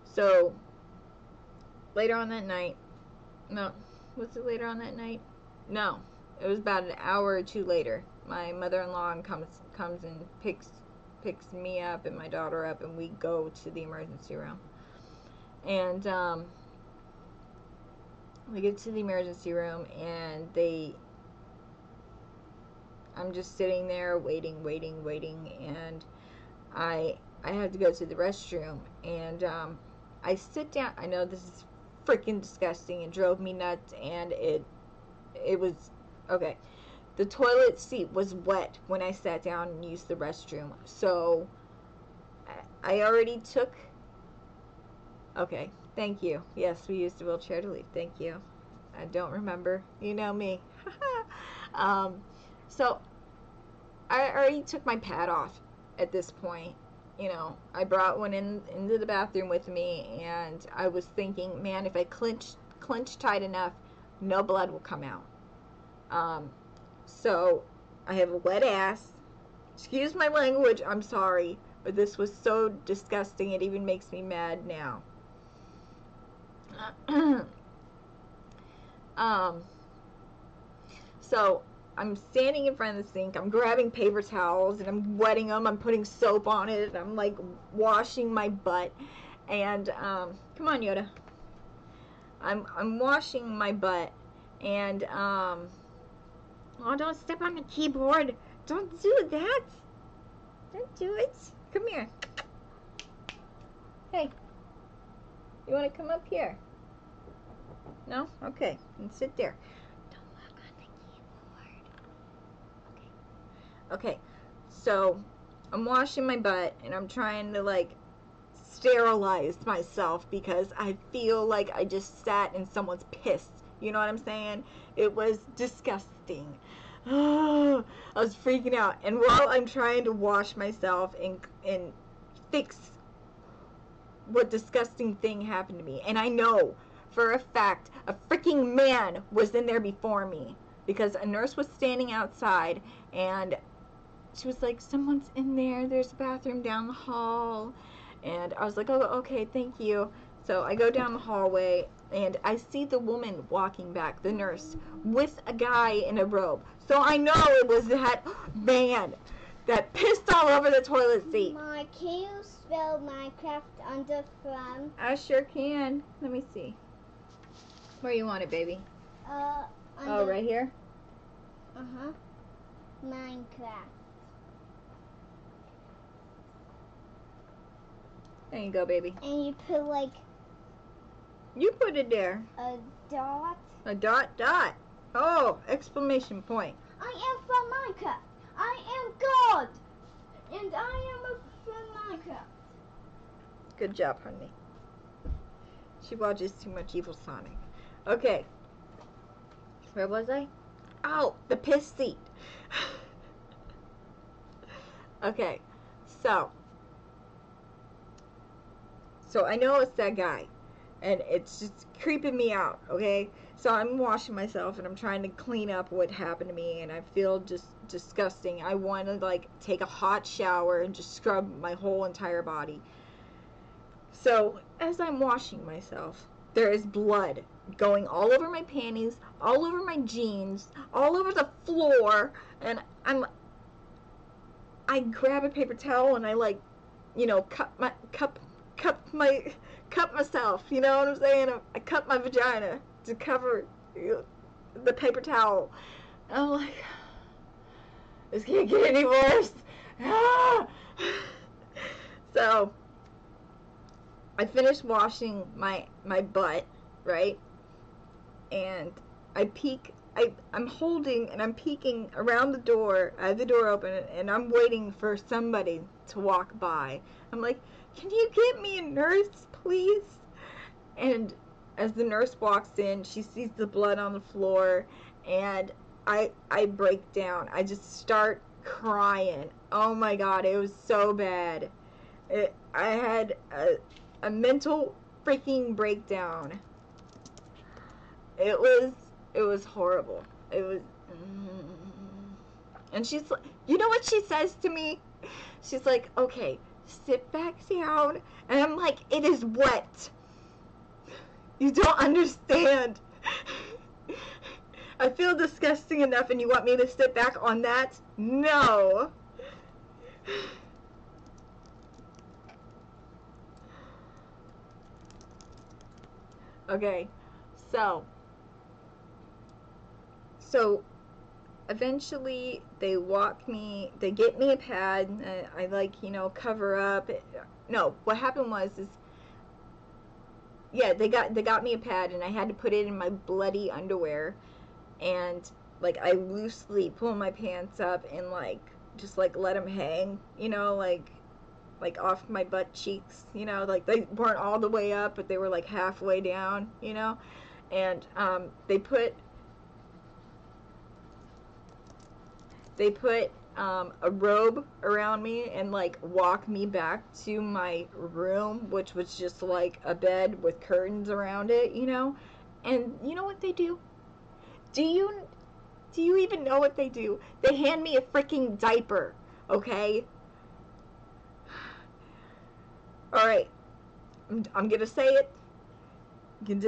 So later on that night, no, was it later on that night? No, it was about an hour or 2 later. My mother-in-law comes and picks me up and my daughter up, and we go to the emergency room. And we get to the emergency room, and I'm just sitting there waiting, and I had to go to the restroom, and I sit down. I know this is freaking disgusting and drove me nuts, and it was okay. The toilet seat was wet when I sat down and used the restroom, so I already took. Okay, thank you. Yes, we used a wheelchair to leave. Thank you. I don't remember. You know me. So I already took my pad off at this point. I brought one into the bathroom with me, and I was thinking, man, if I clench tight enough, no blood will come out. So I have a wet ass. Excuse my language, I'm sorry, but this was so disgusting, it even makes me mad now. So I'm standing in front of the sink, I'm grabbing paper towels, and I'm wetting them, I'm putting soap on it, and I'm like washing my butt, and come on, Yoda. I'm washing my butt, and oh, don't step on the keyboard, don't do that, don't do it, come here, hey, you want to come up here? No? Okay, and sit there. Don't walk on the keyboard. Okay, so I'm washing my butt, and I'm trying to like sterilize myself because I feel like I just sat in someone's piss. You know what I'm saying? It was disgusting. I was freaking out, and while I'm trying to wash myself and fix what disgusting thing happened to me, and I know for a fact a freaking man was in there before me, because a nurse was standing outside and she was like, someone's in there, there's a bathroom down the hall. And I was like, oh, okay, thank you. So I go down the hallway, and I see the woman walking back, the nurse, with a guy in a robe. So I know it was that man that pissed all over the toilet seat. Can you spell Minecraft under from? I sure can. Let me see. Where you want it, baby? Oh, right here? Uh-huh. Minecraft. There you go, baby. And you put like... You put it there. A dot. A dot dot. Oh, exclamation point. I am from Minecraft. I am God. And I am from Minecraft. Good job, honey. She watches too much Evil Sonic. Okay. Where was I? Oh, the piss seat. Okay. So I know it's that guy. And it's just creeping me out, okay? So I'm washing myself and I'm trying to clean up what happened to me, and I feel just disgusting. I want to like take a hot shower and just scrub my whole entire body. So as I'm washing myself, there is blood going all over my panties, all over my jeans, all over the floor, and I grab a paper towel and I like, you know, cut myself, you know what I'm saying? I cut my vagina to cover the paper towel. And I'm like, this can't get any worse. Ah! So I finished washing my butt, right? And I'm holding and I'm peeking around the door. I have the door open and I'm waiting for somebody to walk by. I'm like, can you get me a nurse, please? And as the nurse walks in, she sees the blood on the floor, and I break down. I just start crying. Oh my God, it was so bad. I had a mental freaking breakdown. It was horrible. It was, and she's like, you know what she says to me? She's like, okay, sit back down. And I'm like, it is wet. You don't understand. I feel disgusting enough and you want me to sit back on that? No. Okay, so eventually they get me a pad. I like, you know, cover up. No, what happened was yeah, they got me a pad and I had to put it in my bloody underwear, and like I loosely pull my pants up and like just like let them hang, you know, like off my butt cheeks, you know, like they weren't all the way up, but they were like halfway down, you know, and they put a robe around me and like walk me back to my room, which was just like a bed with curtains around it, you know. And you know what they do? Do you even know what they do? They hand me a freaking diaper, okay? All right, I'm gonna say it. You can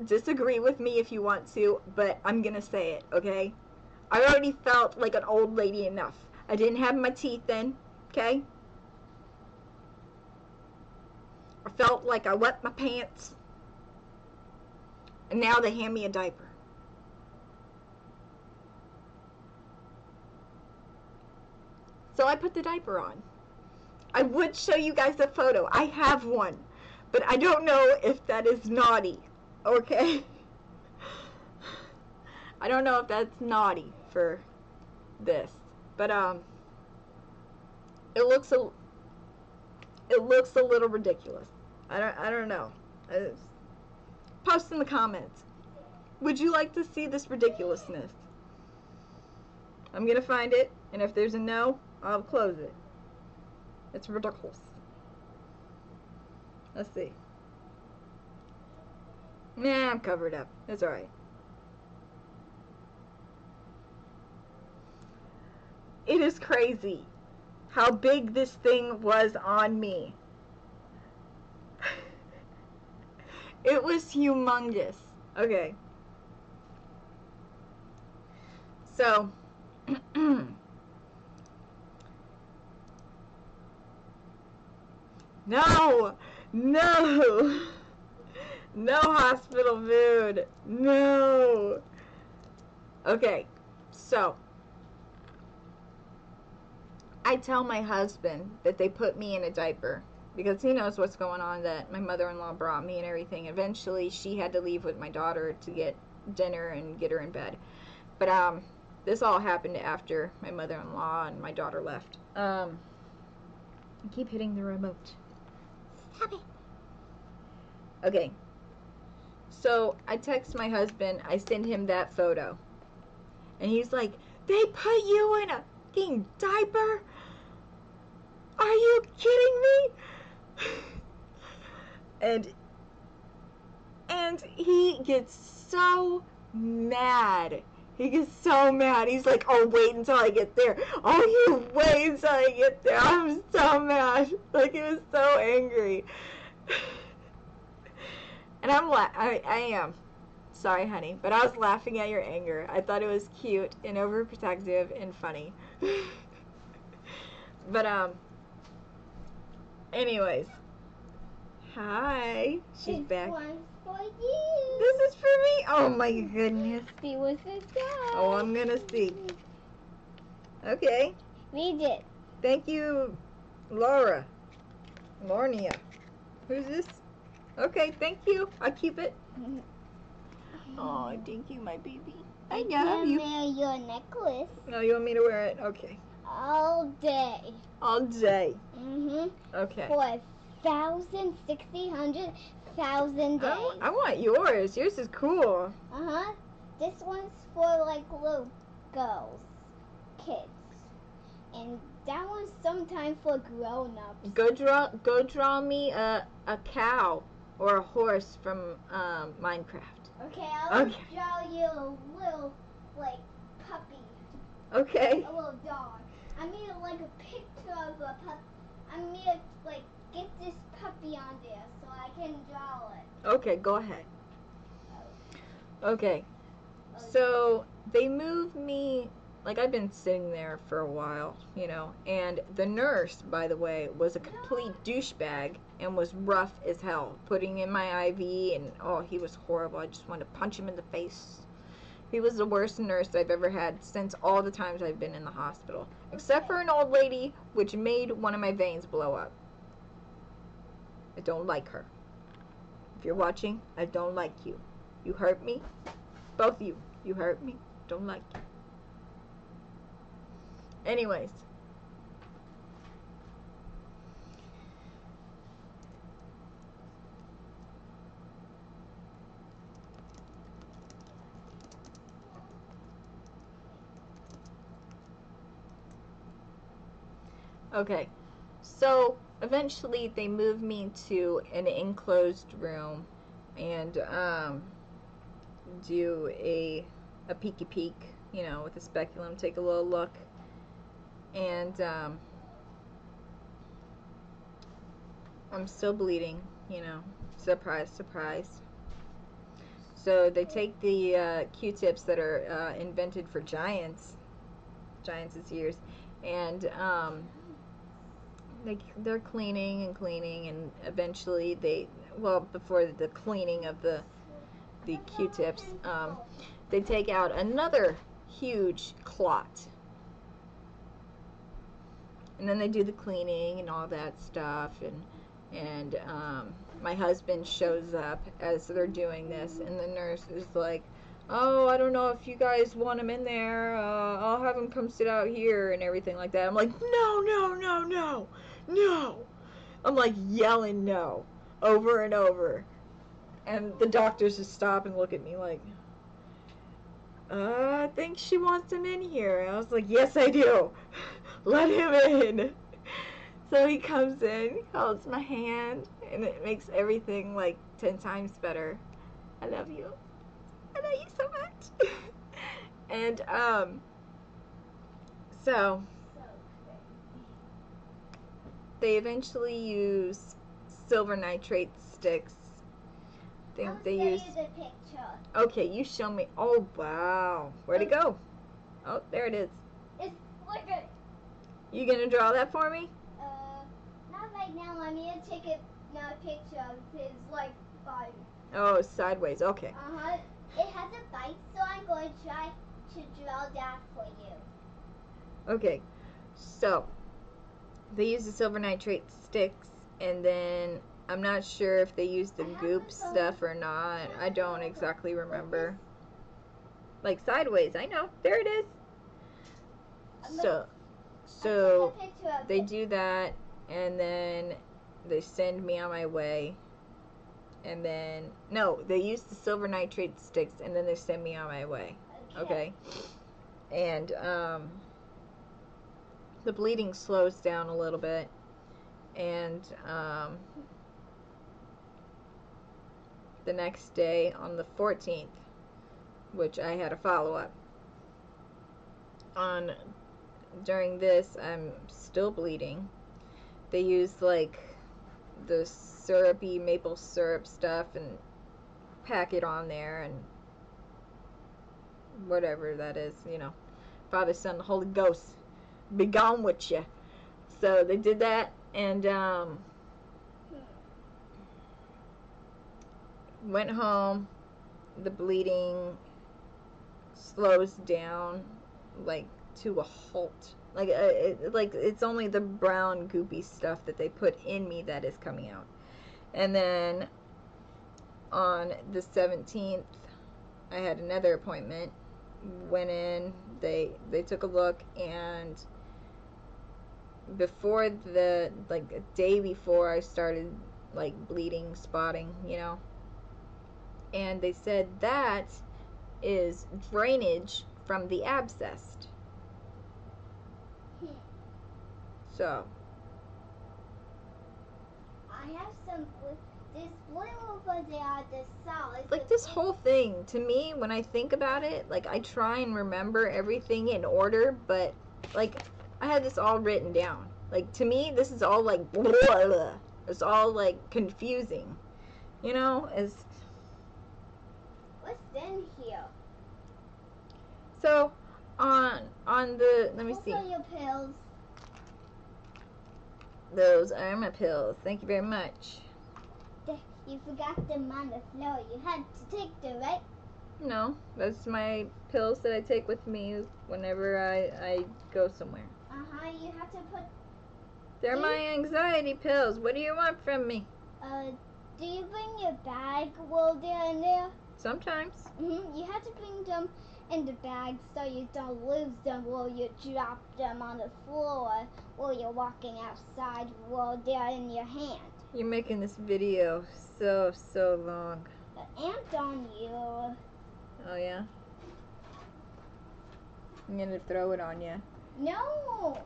disagree with me if you want to, but I'm gonna say it, okay? I already felt like an old lady enough. I didn't have my teeth in, okay? I felt like I wet my pants. And now they hand me a diaper. So I put the diaper on. I would show you guys a photo. I have one. But I don't know if that is naughty, okay? I don't know if that's naughty for this. But it looks a little ridiculous. I don't know. Post in the comments. Would you like to see this ridiculousness? I'm gonna find it, and if there's a no, I'll close it. It's ridiculous. Let's see. Nah, I'm covered up. It's alright. It is crazy how big this thing was on me. It was humongous. Okay. So, no, no, no hospital food, no. Okay, so I tell my husband that they put me in a diaper because he knows what's going on, that my mother-in-law brought me and everything. Eventually, she had to leave with my daughter to get dinner and get her in bed. But this all happened after my mother-in-law and my daughter left. I keep hitting the remote. Stop it. Okay. So I text my husband. I send him that photo, and he's like, "They put you in a fucking diaper? Are you kidding me?" and he gets so mad. He gets so mad. He's like, "Oh, wait until I get there. Oh, you wait until I get there." I'm so mad. Like, he was so angry. And I am. Sorry, honey. But I was laughing at your anger. I thought it was cute and overprotective and funny. But, anyways. Hi. She's back. This one's for you. This is for me? Oh, my goodness. See what's inside. Oh, I'm gonna see. Okay. Read it. Thank you, Laura. Lornia. Who's this? Okay, thank you. I'll keep it. Oh, thank you, my baby. I love you. Wear your necklace. No, you want me to wear it? Okay. All day. All day. For Okay. 1,000, 1,000 days. I want yours. Yours is cool. This one's for like little girls, kids, and that one's sometimes for grown-ups. Go draw me a cow or a horse from Minecraft. Okay, I'll draw you a little like puppy. Okay. A little dog. I mean like a picture of a puppy. I mean like get this puppy on there so I can draw it. Okay, go ahead. Okay. So they moved me, like, I've been sitting there for a while, you know, and the nurse, by the way, was a complete douchebag and was rough as hell, putting in my IV, and oh, he was horrible. I just wanted to punch him in the face. He was the worst nurse I've ever had since all the times I've been in the hospital, except for an old lady which made one of my veins blow up. I don't like her. If you're watching, I don't like you. You hurt me. Both of you. You hurt me. Don't like you. Anyways. Okay. So eventually they moved me to an enclosed room and do a peeky peek, you know, with a speculum, take a little look, and I'm still bleeding, you know, surprise, surprise. So they take the Q-tips that are invented for giants' ears, and they're cleaning and cleaning, and eventually before the cleaning of the Q-tips, they take out another huge clot, and then they do the cleaning and all that stuff, and my husband shows up as they're doing this, and the nurse is like, "Oh, I don't know if you guys want him in there. I'll have him come sit out here," and everything like that. I'm like, "No, no, no, no, no!" I'm like yelling no over and over, and the doctors just stop and look at me like, "I think she wants him in here." And I was like, "Yes, I do. Let him in." So he comes in, holds my hand, and it makes everything like 10 times better. I love you. I love you so much. And so they eventually use silver nitrate sticks. I think they use. I'll show you the picture. Okay, you show me. Oh wow, where'd it go? Oh, there it is. It's like a. You gonna draw that for me? Not right now. I'm gonna take another picture of his like body. Oh, sideways. Okay. It has a bite, so I'm going to try to draw that for you. Okay, so they use the silver nitrate sticks, and then I'm not sure if they used the goop stuff or not. I don't exactly remember. Like sideways, I know. There it is. So they do that, and then they send me on my way. And then, no, they use the silver nitrate sticks, and then they send me on my way. Okay? And, the bleeding slows down a little bit. And, the next day, on the 14th, which I had a follow-up, during this, I'm still bleeding. They used, like, the syrupy maple syrup stuff and pack it on there and whatever that is, you know. Father, Son, the Holy Ghost, be gone with you. So they did that, and went home. The bleeding slows down, like, to a halt. Like, it's only the brown goopy stuff that they put in me that is coming out. And then on the 17th, I had another appointment. Went in, they took a look, and before the, like, a day before I started, like, bleeding, spotting, you know, and they said that is drainage from the abscess. So I have some this blue over there, the solid. Like, this whole thing, to me, when I think about it, like, I try and remember everything in order, but, like, I had this all written down. Like, to me, this is all, like, blah, blah, blah. It's all, like, confusing. You know? What's in here? So, on the, let me see. What are your pills? Those are my pills. Thank you very much. You forgot them on the floor. You had to take them, right? No, that's my pills that I take with me whenever I go somewhere. You have to put... They're my anxiety pills. What do you want from me? Do you bring your bag while they're in there? Sometimes. You have to bring them in the bag so you don't lose them while you drop them on the floor while you're walking outside while they're in your hand. You're making this video so long. The ant on you. Oh, yeah? I'm gonna throw it on you. No!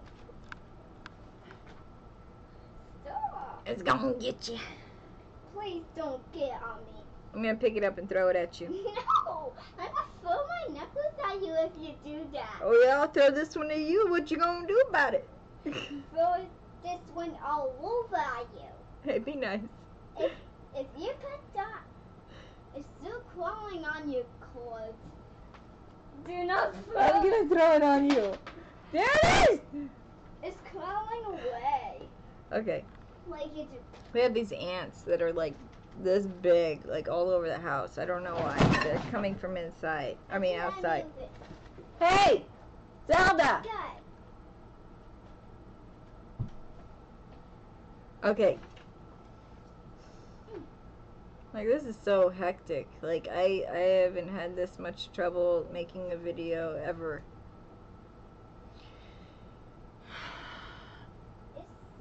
Stop! It's gonna get you. Please don't get on me. I'm gonna pick it up and throw it at you. No! I'm gonna throw my necklace at you if you do that. Oh, yeah, I'll throw this one at you. What you gonna do about it? Throw this one all over at you. Hey, be nice. If you put that, it's still crawling on your clothes. Do not throw. I'm gonna throw it on you. There it is! It's crawling away. Okay. Like it's. We have these ants that are like this big, like all over the house. I don't know why. They're coming from inside. I mean, outside. Hey! Zelda! Good. Okay. Like, this is so hectic. Like, I haven't had this much trouble making a video ever.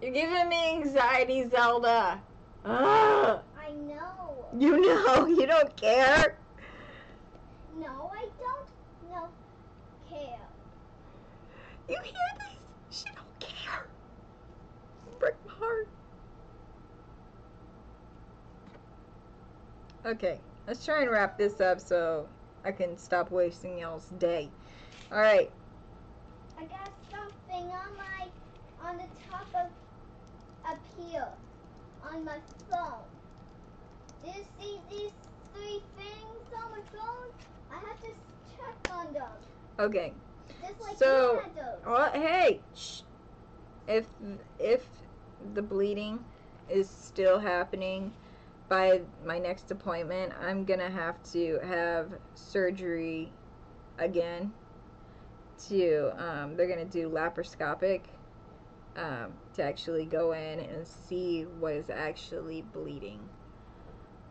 You're giving me anxiety, Zelda. Ugh. I know. You know, you don't care. No, I don't care. You hear this? She don't care. Break my heart. Okay, let's try and wrap this up so I can stop wasting y'all's day. Alright. I got something on the top of up here on my phone. Do you see these 3 things on my phone? I have to check on them. Okay. Just like So, you had those. well, hey, shh. If the bleeding is still happening by my next appointment, I'm gonna have to have surgery again. They're gonna do laparoscopic, to actually go in and see what is actually bleeding.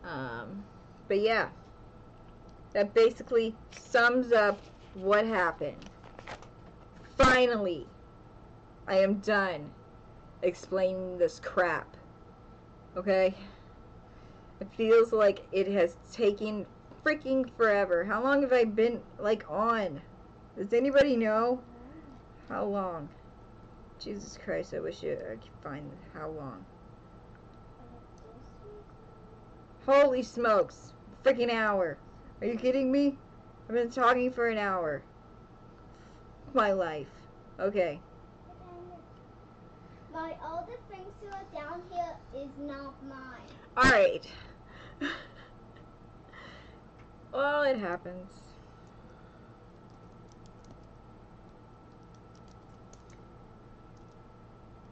But yeah, that basically sums up what happened. Finally, I am done explaining this crap. Okay? It feels like it has taken freaking forever. How long have I been, like, on? Does anybody know? How long? Jesus Christ, I wish I could find how long. Holy smokes. Freaking hour. Are you kidding me? I've been talking for an hour. My life. Okay. My all the things that are down here is not mine. Alright. Well, it happens.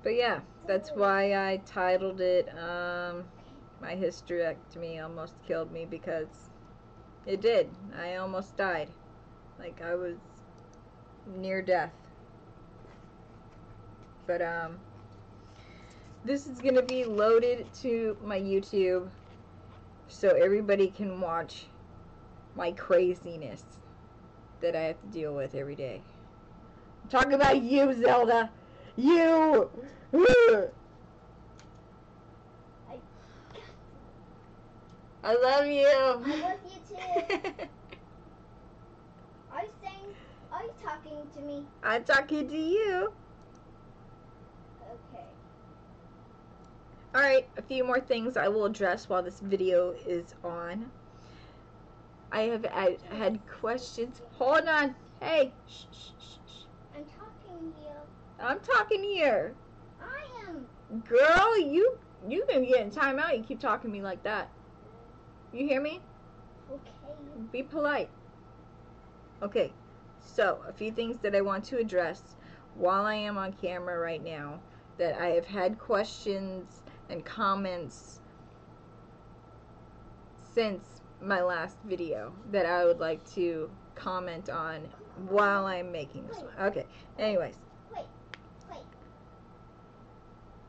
But yeah, that's why I titled it, My Hysterectomy Almost Killed Me, because it did. I almost died. Like, I was near death. But, this is gonna be loaded to my YouTube so everybody can watch my craziness that I have to deal with every day. I'm talking about you, Zelda! You! I love you! I love you too. Are you talking to me? I'm talking to you. Okay. Alright, a few more things I will address while this video is on. I had questions. Hold on. Hey. Shh, shh, shh, shh. I'm talking here. I'm talking here. I am. Girl, you gonna get in timeout. You keep talking to me like that. You hear me? Okay. Be polite. Okay, so a few things that I want to address while I am on camera right now that I have had questions and comments since my last video that I would like to comment on while I'm making this one. Okay, anyways. Wait.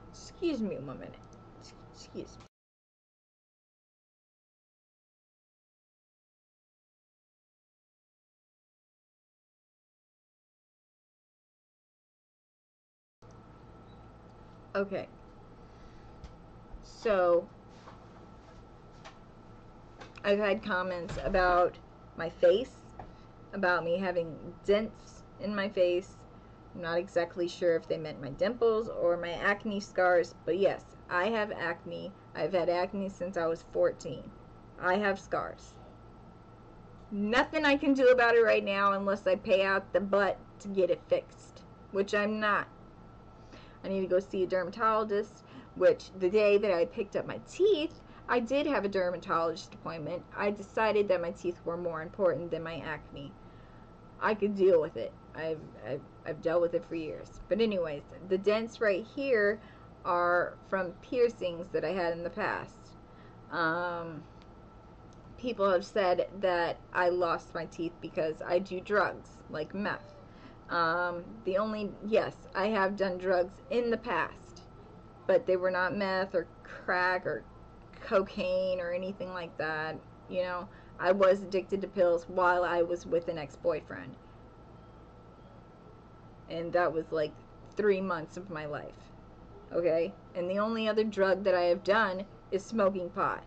Excuse me 1 minute. Excuse me. Okay. So, I've had comments about my face, about me having dents in my face. I'm not exactly sure if they meant my dimples or my acne scars, but yes, I have acne. I've had acne since I was 14. I have scars. Nothing I can do about it right now unless I pay out the butt to get it fixed, which I'm not. I need to go see a dermatologist, which the day that I picked up my teeth, I did have a dermatologist appointment. I decided that my teeth were more important than my acne. I could deal with it. I've dealt with it for years. But anyways, the dents right here are from piercings that I had in the past. People have said that I lost my teeth because I do drugs, like meth. Yes, I have done drugs in the past, but they were not meth or crack or cocaine or anything like that. You know, I was addicted to pills while I was with an ex-boyfriend. And that was like 3 months of my life. Okay? And the only other drug that I have done is smoking pot.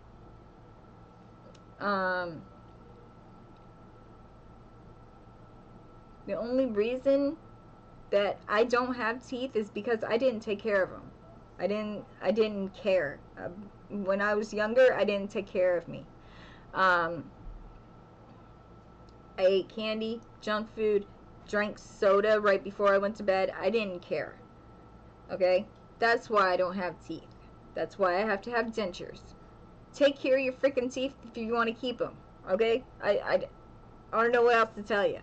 The only reason that I don't have teeth is because I didn't take care of them. I didn't care. When I was younger, I didn't take care of me. I ate candy, junk food, drank soda right before I went to bed. I didn't care. Okay? That's why I don't have teeth. That's why I have to have dentures. Take care of your freaking teeth if you want to keep them. Okay? I don't know what else to tell you.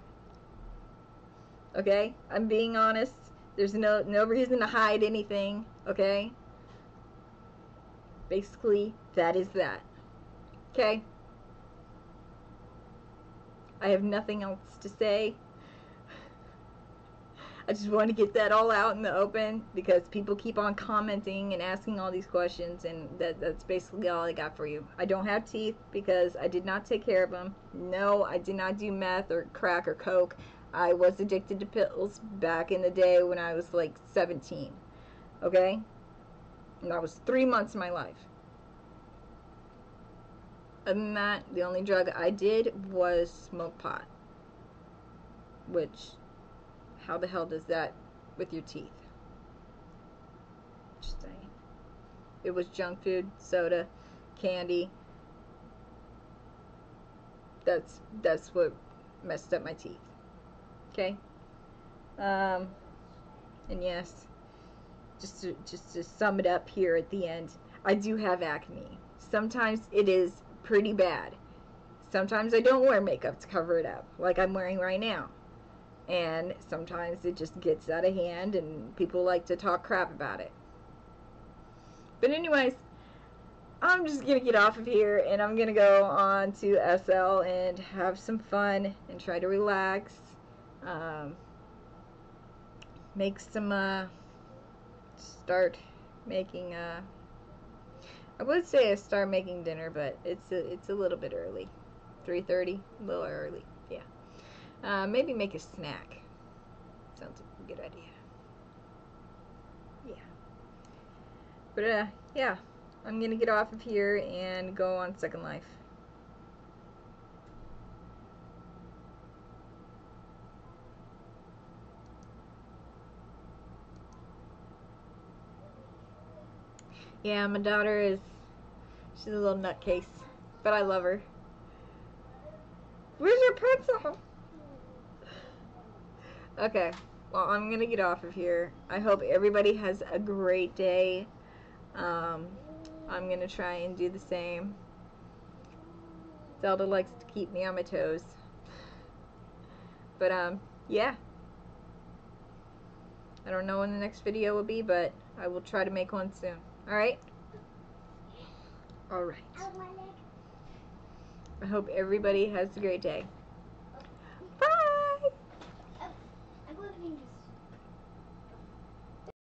Okay? I'm being honest. There's no reason to hide anything. Okay? Basically, that is that. Okay? I have nothing else to say. I just want to get that all out in the open because people keep on commenting and asking all these questions, and that's basically all I got for you. I don't have teeth because I did not take care of them. No, I did not do meth or crack or coke. I was addicted to pills back in the day when I was like 17. Okay? And that was 3 months of my life. Other than that, the only drug I did was smoke pot. Which, how the hell does that with your teeth? Just saying. It was junk food, soda, candy. That's what messed up my teeth. Okay? And yes, just to sum it up here at the end, I do have acne. Sometimes it is pretty bad. Sometimes I don't wear makeup to cover it up, like I'm wearing right now. And sometimes it just gets out of hand and people like to talk crap about it. But anyways, I'm just going to get off of here and I'm going to go on to SL and have some fun and try to relax. Make some, start making, I would say I start making dinner, but it's a little bit early. 3:30, a little early, yeah. Maybe make a snack. Sounds like a good idea. Yeah. But, yeah. I'm gonna get off of here and go on Second Life. Yeah, my daughter she's a little nutcase, but I love her. Where's your pencil? Okay, well, I'm gonna get off of here. I hope everybody has a great day. I'm gonna try and do the same. Zelda likes to keep me on my toes. But, yeah. I don't know when the next video will be, but I will try to make one soon. Alright? Alright. I hope everybody has a great day.